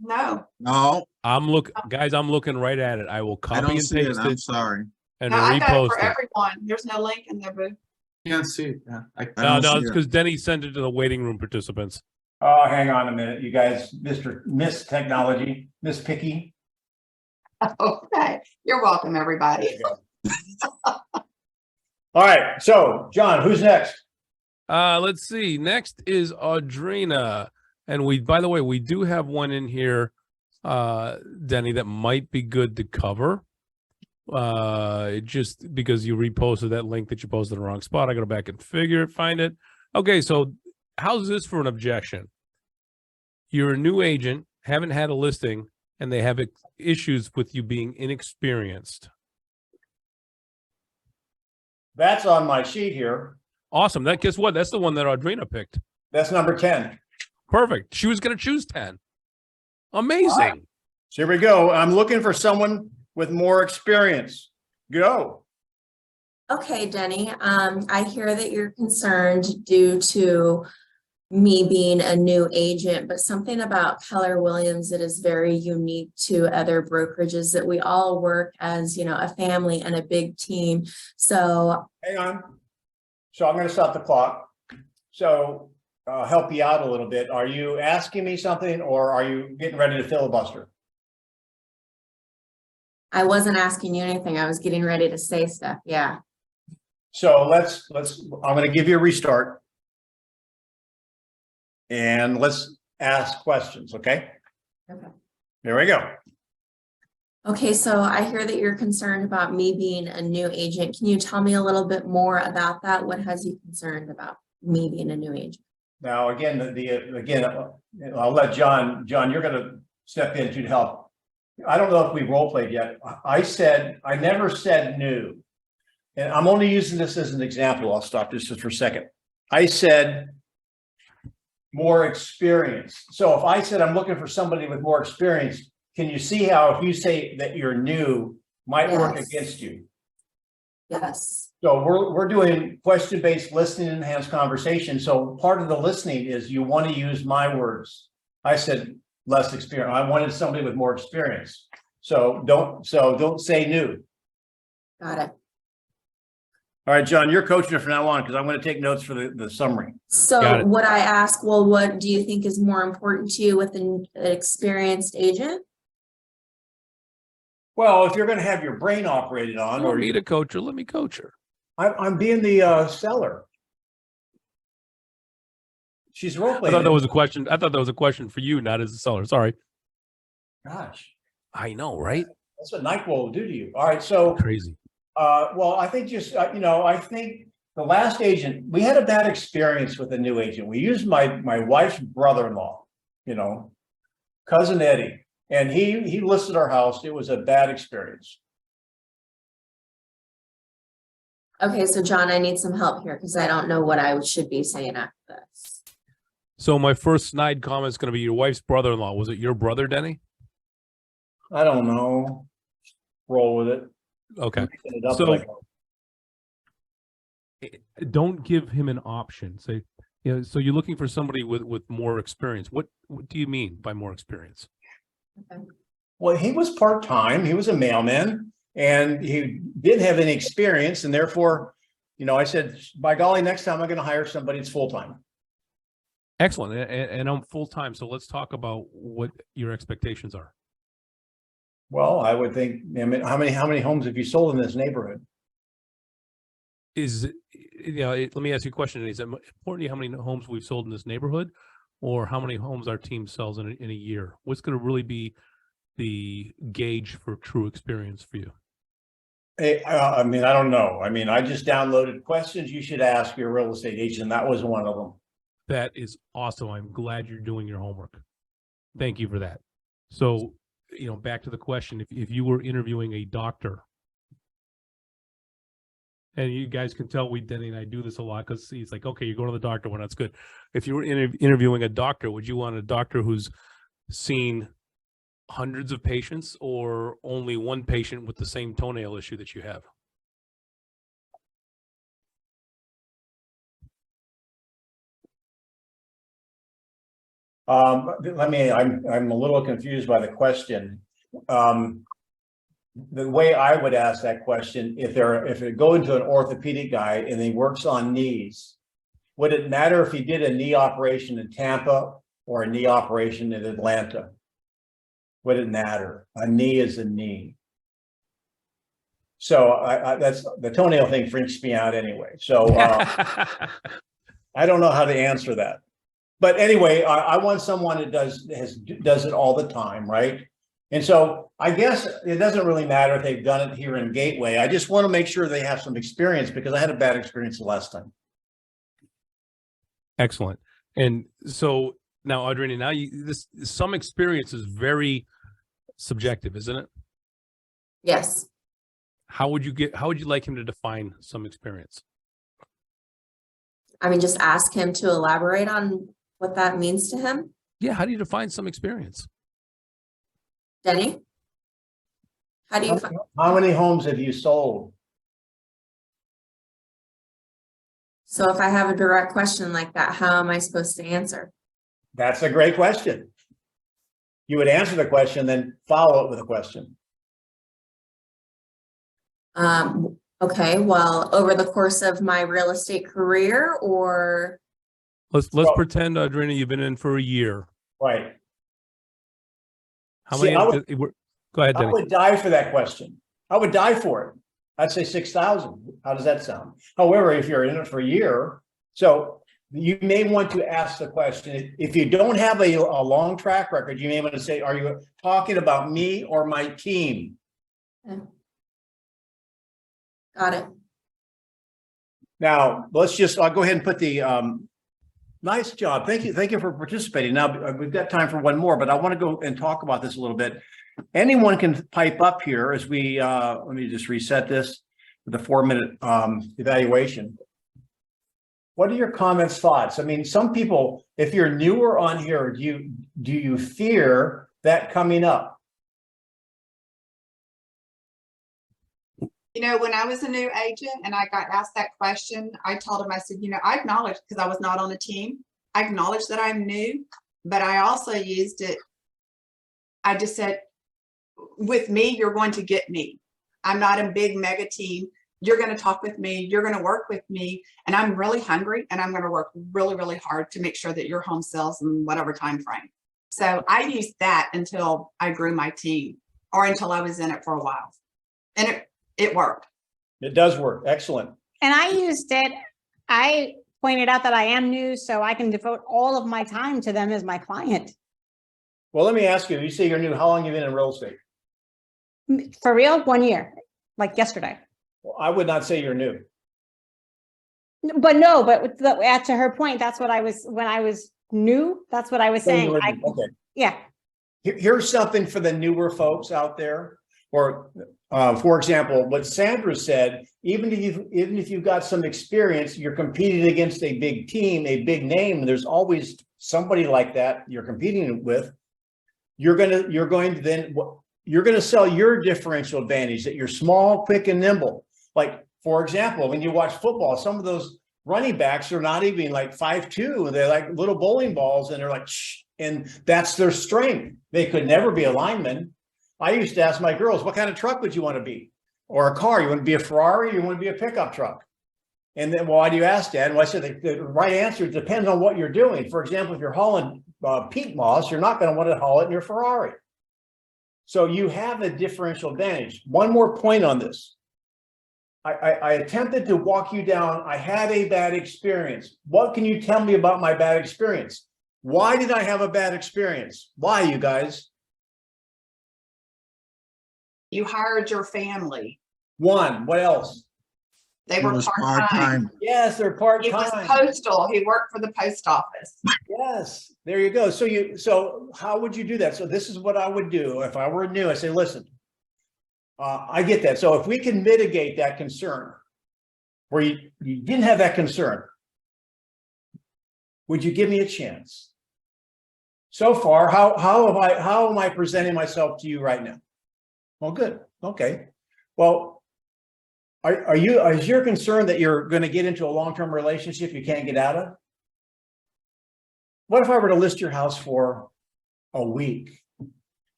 No.
No,
I'm looking right at it. I will
I
copy
don't
and
see it.
paste
I'm
it
sorry.
and
No, I got it
repost
for
it.
everyone. There's no link in there, boo.
Can't see it. Yeah,
I
No,
don't
no,
see
it's
it.
because Denny sent it to the waiting room participants.
Oh, hang on a minute, you guys, Miss Technology, Miss Picky.
Okay. You're welcome, everybody.
All right, so John, who's next?
Let's see. Next is Audrina. And by the way, we do have one in here, Denny, that might be good to cover. Just because you reposted that link that you posted in the wrong spot. I go back and find it. Okay, so how's this for an objection? You're a new agent, haven't had a listing, and they have issues with you being inexperienced.
That's on my sheet here.
Awesome. Guess what? That's the one that Audrina picked.
That's number 10.
Perfect. She was going to choose 10. Amazing.
So here we go. I'm looking for someone with more experience. Go.
Okay, Denny, I hear that you're concerned due to me being a new agent, but something about Keller Williams that is very unique to other brokerages, that we all work as, a family and a big team. So
Hang on. So I'm going to stop the clock. So help you out a little bit. Are you asking me something or are you getting ready to filibuster?
I wasn't asking you anything. I was getting ready to say stuff. Yeah.
So I'm going to give you a restart. And let's ask questions, okay?
Okay.
Here we go.
Okay, so I hear that you're concerned about me being a new agent. Can you tell me a little bit more about that? What has you concerned about me being a new agent?
Now, again, again, I'll let John, you're going to step in to help. I don't know if we role played yet. I never said new. And I'm only using this as an example. I'll stop this just for a second. I said more experience. So if I said I'm looking for somebody with more experience, can you see how if you say that you're new might work
Yes.
against you?
Yes.
So we're doing question-based listening, enhanced conversation. So part of the listening is you want to use my words. I said less experience. I wanted somebody with more experience. So don't say new.
Got it.
All right, John, you're coaching it from now on because I'm going to take notes for the summary.
Got
So
it.
would I ask, well, what do you think is more important to you with an experienced agent?
Well, if you're going to have your brain operated on,
You want
or
me to coach her? Let me coach her.
I'm being the seller. She's role
I
playing.
thought that was a question. I thought that was a question for you, not as a seller. Sorry.
Gosh,
I know, right?
that's what NyQuil will do to you. All right, so
Crazy.
well, I think just I think the last agent, we had a bad experience with a new agent. We used my wife's brother-in-law, cousin Eddie, and he listed our house. It was a bad experience.
Okay, so John, I need some help here because I don't know what I should be saying after this.
So my first snide comment is going to be your wife's brother-in-law. Was it your brother, Denny?
I don't know. Roll with it.
Okay.
Mixing it up
So-
like-
Don't give him an option. Say, you know, so you're looking for somebody with more experience. What do you mean by more experience?
Well, he was part-time. He was a mailman and he didn't have any experience. And therefore, you know, I said, by golly, next time I'm going to hire somebody that's full-time.
Excellent. And I'm full-time. So let's talk about what your expectations are.
Well, I would think, I mean, how many homes have you sold in this neighborhood?
Let me ask you a question. Is it important to you how many homes we've sold in this neighborhood or how many homes our team sells in a year? What's going to really be the gauge for true experience for you?
I mean, I don't know. I mean, I just downloaded questions you should ask your real estate agent. That was one of them.
That is awesome. I'm glad you're doing your homework. Thank you for that. So, you know, back to the question, if you were interviewing a doctor, and you guys can tell Denny and I do this a lot because he's like, okay, you're going to the doctor when that's good. If you were interviewing a doctor, would you want a doctor who's seen hundreds of patients or only one patient with the same toenail issue that you have?
I'm a little confused by the question. The way I would ask that question, if it go into an orthopedic guy and he works on knees, would it matter if he did a knee operation in Tampa or a knee operation in Atlanta? Would it matter? A knee is a knee. So that's the toenail thing freaks me out anyway. So I don't know how to answer that. But anyway, I want someone that does it all the time, right? And so I guess it doesn't really matter if they've done it here in Gateway. I just want to make sure they have some experience because I had a bad experience the last time.
Excellent. And so now, Audrina, some experience is very subjective, isn't it?
Yes.
How would you like him to define some experience?
I mean, just ask him to elaborate on what that means to him.
Yeah. How do you define some experience?
Denny? How do you?
How many homes have you sold?
So if I have a direct question like that, how am I supposed to answer?
That's a great question. You would answer the question, then follow it with a question.
Okay, well, over the course of my real estate career or?
Let's pretend, Audrina, you've been in for a year.
Right.
How
See,
many? Go ahead,
I
Denny.
would die for that question. I would die for it. I'd say 6,000. How does that sound? However, if you're in it for a year, so you may want to ask the question. If you don't have a long track record, you may want to say, are you talking about me or my team?
Got it.
Now, I'll go ahead and put the, nice job. Thank you. Thank you for participating. Now, we've got time for one more, but I want to go and talk about this a little bit. Anyone can pipe up here as we, let me just reset this with the 4-minute evaluation. What are your comments, thoughts? I mean, some people, if you're newer on here, do you fear that coming up?
You know, when I was a new agent and I got asked that question, I told him, I said, you know, I acknowledge, because I was not on the team, I acknowledge that I'm new, but I also used it. I just said, with me, you're going to get me. I'm not a big mega team. You're going to talk with me. You're going to work with me. And I'm really hungry and I'm going to work really, really hard to make sure that your home sells in whatever time frame. So I used that until I grew my team or until I was in it for a while. And it worked.
It does work. Excellent.
And I used it. I pointed out that I am new, so I can devote all of my time to them as my client.
Well, let me ask you, you say you're new. How long have you been in real estate?
For real, 1 year, like yesterday.
Well, I would not say you're new.
But no, but to her point, that's what I was, when I was new, that's what I was saying.
Okay.
Yeah.
Here's something for the newer folks out there, or For example, what Sandra said, even if you've got some experience, you're competing against a big team, a big name. There's always somebody like that you're competing with. You're going to sell your differential advantage, that you're small, quick, and nimble. Like, for example, when you watch football, some of those running backs are not even like 5'2", they're like little bowling balls, and they're like, shh, and that's their strength. They could never be a lineman. I used to ask my girls, what kind of truck would you want to be? Or a car, you want to be a Ferrari, you want to be a pickup truck? And then, well, why do you ask, Dad? Well, I said the right answer depends on what you're doing. For example, if you're hauling peat moss, you're not going to want to haul it in your Ferrari. So you have a differential advantage. One more point on this. I attempted to walk you down. I had a bad experience. What can you tell me about my bad experience? Why did I have a bad experience? Why, you guys?
You hired your family.
One, what else?
They
It
were
was
part-time.
part-time.
Yes, they're
He was
part-time.
postal. He worked for the post office.
Yes, there you go. So how would you do that? So this is what I would do if I were new. I say, listen, I get that. So if we can mitigate that concern, where you didn't have that concern, would you give me a chance? So far, how am I presenting myself to you right now? Well, good. Okay. Well, is your concern that you're going to get into a long-term relationship you can't get out of? What if I were to list your house for a week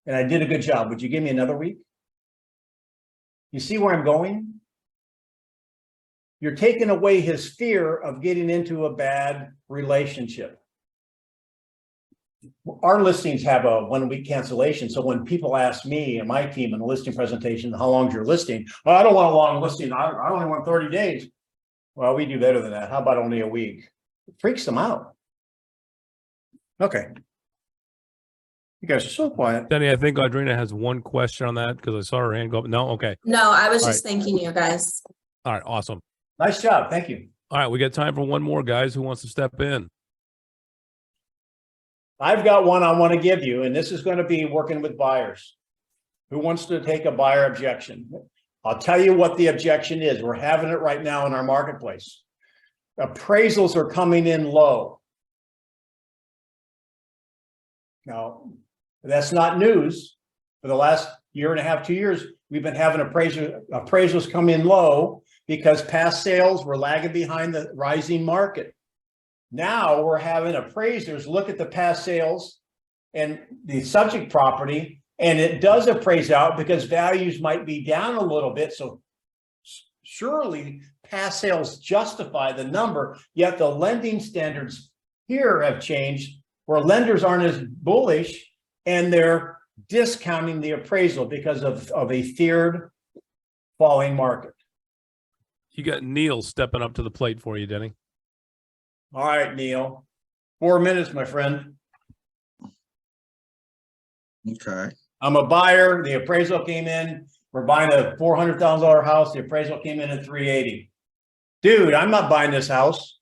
and I did a good job? Would you give me another week? You see where I'm going? You're taking away his fear of getting into a bad relationship. Our listings have a 1-week cancellation. So when people ask me and my team in the listing presentation, how long is your listing? Oh, I don't want a long listing. I only want 30 days. Well, we do better than that. How about only a week? It freaks them out. Okay. You guys are so quiet.
Denny, I think Audrina has one question on that because I saw her hand go up. No, okay.
No, I was
All
just thanking you guys.
All right, awesome.
Nice job. Thank you.
All right, we got time for one more, guys. Who wants to step in?
I've got one I want to give you, and this is going to be working with buyers. Who wants to take a buyer objection? I'll tell you what the objection is. We're having it right now in our marketplace. Appraisals are coming in low. Now, that's not news. For the last year and a half, 2 years, we've been having appraisals come in low because past sales were lagging behind the rising market. Now we're having appraisers look at the past sales and the subject property, and it does appraise out because values might be down a little bit. So surely past sales justify the number, yet the lending standards here have changed where lenders aren't as bullish and they're discounting the appraisal because of a feared falling market.
You got Neil stepping up to the plate for you, Denny.
All right, Neil, 4 minutes, my friend.
Okay.
I'm a buyer. The appraisal came in. We're buying a $400,000 house. The appraisal came in at 380. Dude, I'm not buying this house.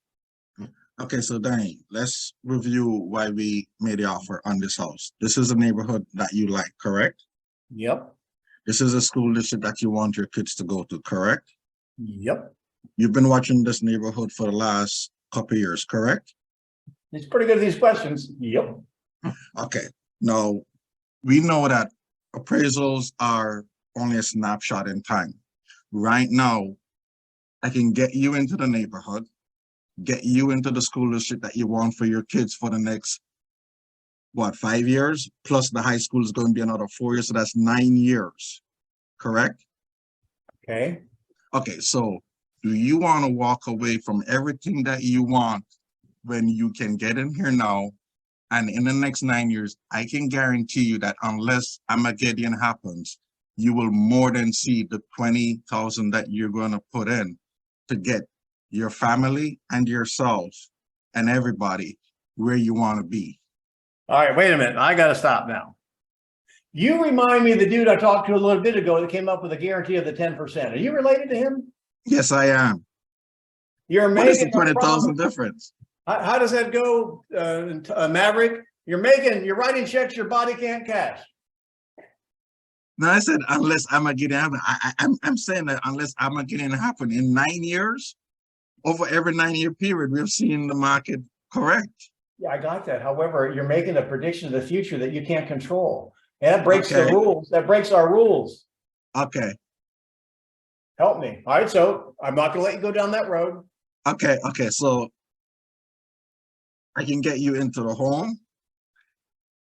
Okay, so Danny, let's review why we made the offer on this house. This is a neighborhood that you like, correct?
Yep.
This is a school district that you want your kids to go to, correct?
Yep.
You've been watching this neighborhood for the last couple of years, correct?
He's pretty good at these questions. Yep.
Okay. Now, we know that appraisals are only a snapshot in time. Right now, I can get you into the neighborhood, get you into the school district that you want for your kids for the next, 5 years? Plus the high school is going to be another 4 years, so that's 9 years, correct?
Okay.
Okay, so do you want to walk away from everything that you want when you can get in here now? And in the next 9 years, I can guarantee you that unless Armageddon happens, you will more than see the 20,000 that you're going to put in to get your family and yourself and everybody where you want to be.
All right, wait a minute. I got to stop now. You remind me of the dude I talked to a little bit ago that came up with a guarantee of the 10%. Are you related to him?
Yes, I am.
You're
What is the
making
20,000 difference?
How does that go, Maverick? You're writing checks your body can't cash.
No, I said unless Armageddon happen. I'm saying that unless Armageddon happen in 9 years, over every 9-year period, we've seen the market correct.
Yeah, I got that. However, you're making a prediction of the future that you can't control. And that breaks the
Okay.
rules. That breaks our rules.
Okay,
Help me. All right, so I'm not gonna let you go down that road.
okay. So I can get you into the home,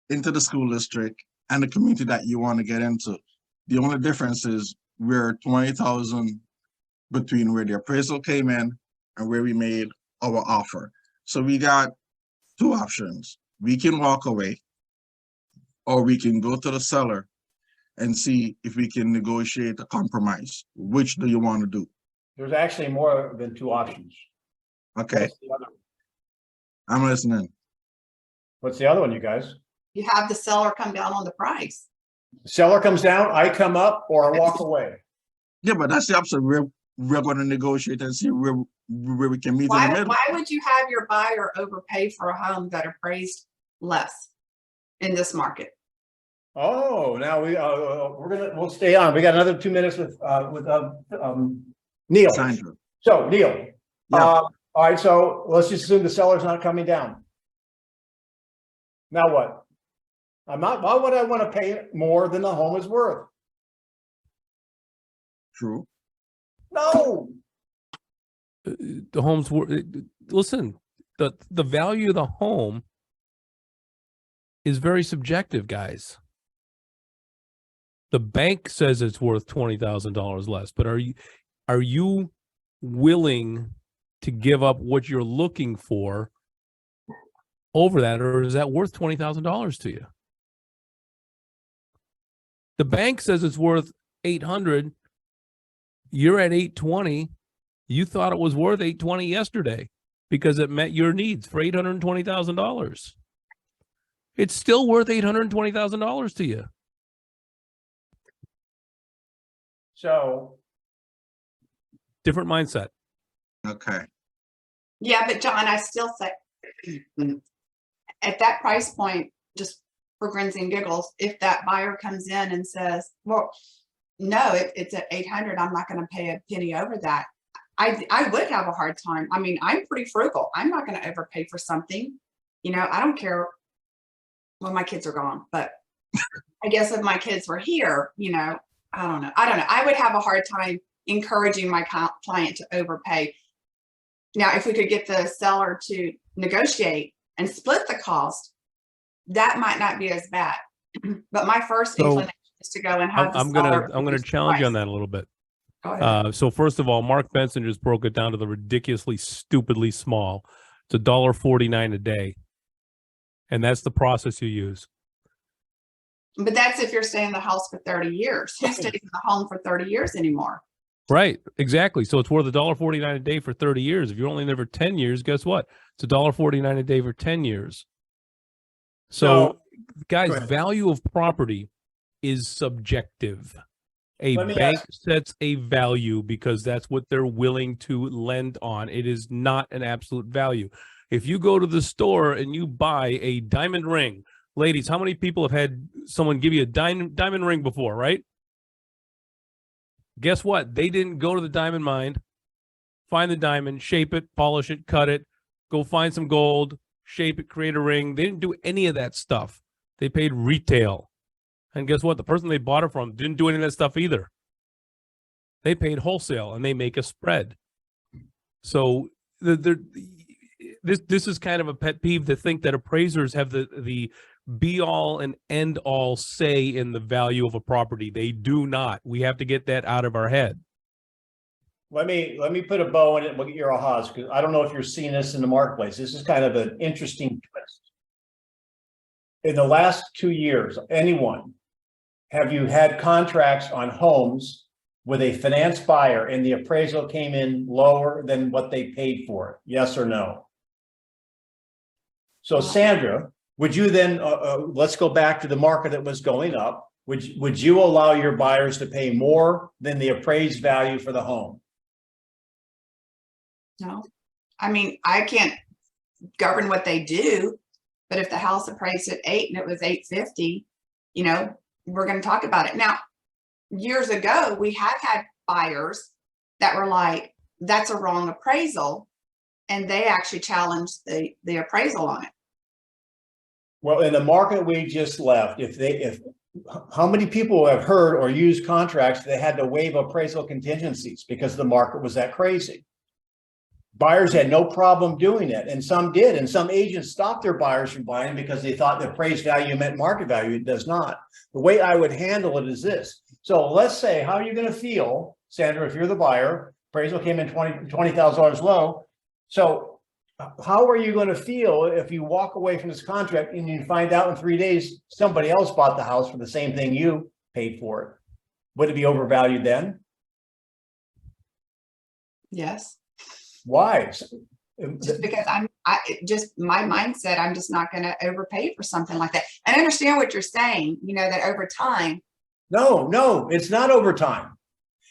into the school district, and the community that you want to get into. The only difference is we're 20,000 between where the appraisal came in and where we made our offer. So we got two options. We can walk away, or we can go to the seller and see if we can negotiate a compromise. Which do you want to do?
There's actually more than two options.
Okay,
What's the other one?
I'm listening.
What's the other one, you guys?
You have the seller come down on the price.
Seller comes down, I come up, or I walk away.
Yeah, but that's the opposite. We're going to negotiate and see where we can meet in the
Why,
middle.
why would you have your buyer overpay for a home that appraised less in this market?
Oh, now we'll stay on. We got another 2 minutes with Neil.
Sandra.
So Neil,
Yeah.
all right, so let's just assume the seller's not coming down. Now what? Why would I want to pay more than the home is worth?
True.
No.
The home's worth. Listen, the value of the home is very subjective, guys. The bank says it's worth $20,000 less, but are you willing to give up what you're looking for over that, or is that worth $20,000 to you? The bank says it's worth 800. You're at 820. You thought it was worth 820 yesterday because it met your needs for $820,000. It's still worth $820,000 to you.
So
Different mindset.
Okay.
Yeah, but John, I still say at that price point, just for grins and giggles, if that buyer comes in and says, well, no, it's at 800, I'm not going to pay a penny over that. I would have a hard time. I mean, I'm pretty frugal. I'm not going to overpay for something. You know, I don't care. Well, my kids are gone, but I guess if my kids were here, you know, I don't know. I would have a hard time encouraging my client to overpay. Now, if we could get the seller to negotiate and split the cost, that might not be as bad. But my first inclination is to go and have the
I'm
seller
gonna
reduce the
challenge you on
price.
that a little bit.
Go ahead.
So first of all, Mark Benson just broke it down to the ridiculously, stupidly small. It's $1.49 a day, and that's the process you use.
But that's if you're staying in the house for 30 years. Who stays in the home for 30 years anymore?
Right, exactly. So it's worth $1.49 a day for 30 years. If you're only there for 10 years, guess what? It's $1.49 a day for 10 years. So, guys,
go ahead.
value of property is subjective. A
Let me
bank
ask-
sets a value because that's what they're willing to lend on. It is not an absolute value. If you go to the store and you buy a diamond ring, ladies, how many people have had someone give you a diamond ring before, right? Guess what? They didn't go to the diamond mine, find the diamond, shape it, polish it, cut it, go find some gold, shape it, create a ring. They didn't do any of that stuff. They paid retail. And guess what? The person they bought it from didn't do any of that stuff either. They paid wholesale and they make a spread. So this is kind of a pet peeve to think that appraisers have the be all and end all say in the value of a property. They do not. We have to get that out of our head.
let me put a bow in it. We'll get your ahas, because I don't know if you're seeing this in the marketplace. This is kind of an interesting twist. In the last 2 years, have you had contracts on homes with a finance buyer and the appraisal came in lower than what they paid for it? Yes or no? So Sandra, would you then, let's go back to the market that was going up. Would you allow your buyers to pay more than the appraised value for the home?
No, I mean, I can't govern what they do, but if the house appraised at 8 and it was 850, you know, we're going to talk about it. Now, years ago, we have had buyers that were like, that's a wrong appraisal. And they actually challenged the appraisal on it.
Well, in the market we just left, how many people have heard or used contracts that had to waive appraisal contingencies because the market was that crazy? Buyers had no problem doing it, and some did, and some agents stopped their buyers from buying because they thought the appraised value meant market value. It does not. The way I would handle it is this. So let's say, how are you going to feel, Sandra, if you're the buyer, appraisal came in $20,000 low. So how are you going to feel if you walk away from this contract and you find out in 3 days somebody else bought the house for the same thing you paid for it? Would it be overvalued then?
Yes.
Why?
Just because my mindset, I'm just not going to overpay for something like that. And I understand what you're saying, you know, that over time.
No, it's not overtime.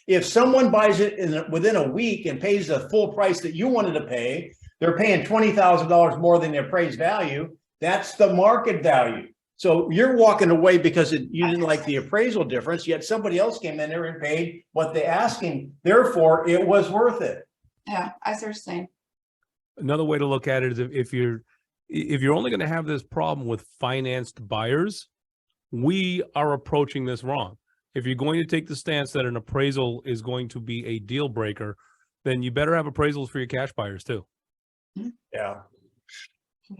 If someone buys it within a week and pays the full price that you wanted to pay, they're paying $20,000 more than the appraised value. That's the market value. So you're walking away because you didn't like the appraisal difference, yet somebody else came in there and paid what they asking. Therefore, it was worth it.
Yeah, I see what you're saying.
Another way to look at it is if you're only going to have this problem with financed buyers, we are approaching this wrong. If you're going to take the stance that an appraisal is going to be a deal breaker, then you better have appraisals for your cash buyers too.
Yeah.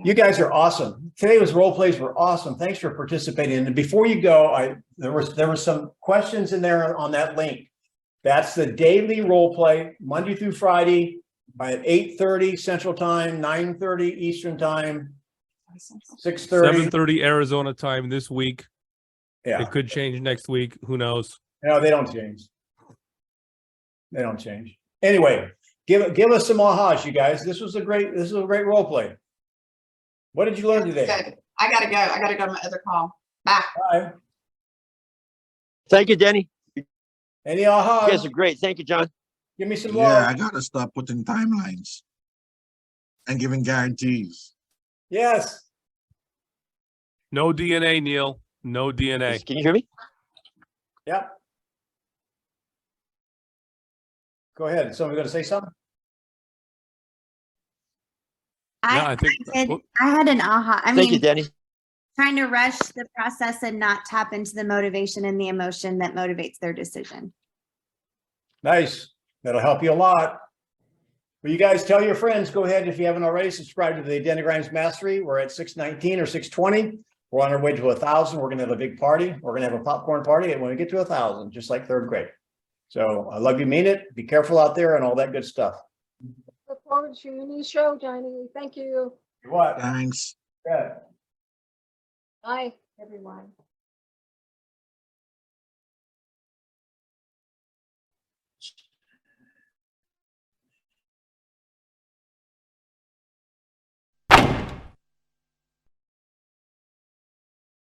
You guys are awesome. Today's role plays were awesome. Thanks for participating. And before you go, there were some questions in there on that link. That's the daily role play, Monday through Friday at 8:30 Central Time, 9:30 Eastern Time, 6:30.
7:30 Arizona time this week.
Yeah.
It could change next week. Who knows?
No, they don't change. They don't change. Anyway, give us some ahas, you guys. This was a great role play. What did you learn today?
Good. I gotta go. I gotta go to my other call. Bye.
Bye.
Thank you, Denny.
Any
You
ahas?
guys are great. Thank you, John.
Give me some
Yeah, I
love.
gotta stop putting timelines and giving guarantees.
Yes.
No DNA, Neil. No DNA.
Can you hear me?
Yep. Go ahead. Somebody going to say something?
I think
I had an aha. I
Thank you,
mean,
Denny.
trying to rush the process and not tap into the motivation and the emotion that motivates their decision.
Nice. That'll help you a lot. Well, you guys tell your friends, go ahead. If you haven't already, subscribe to the Denny Grimes Mastery. We're at 619 or 620. We're on our way to 1,000. We're going to have a big party. We're going to have a popcorn party when we get to 1,000, just like third grade. So I love you, mean it. Be careful out there and all that good stuff.
Look forward to your new show, Johnny. Thank you.
What?
Thanks.
Yeah.
Bye, everyone.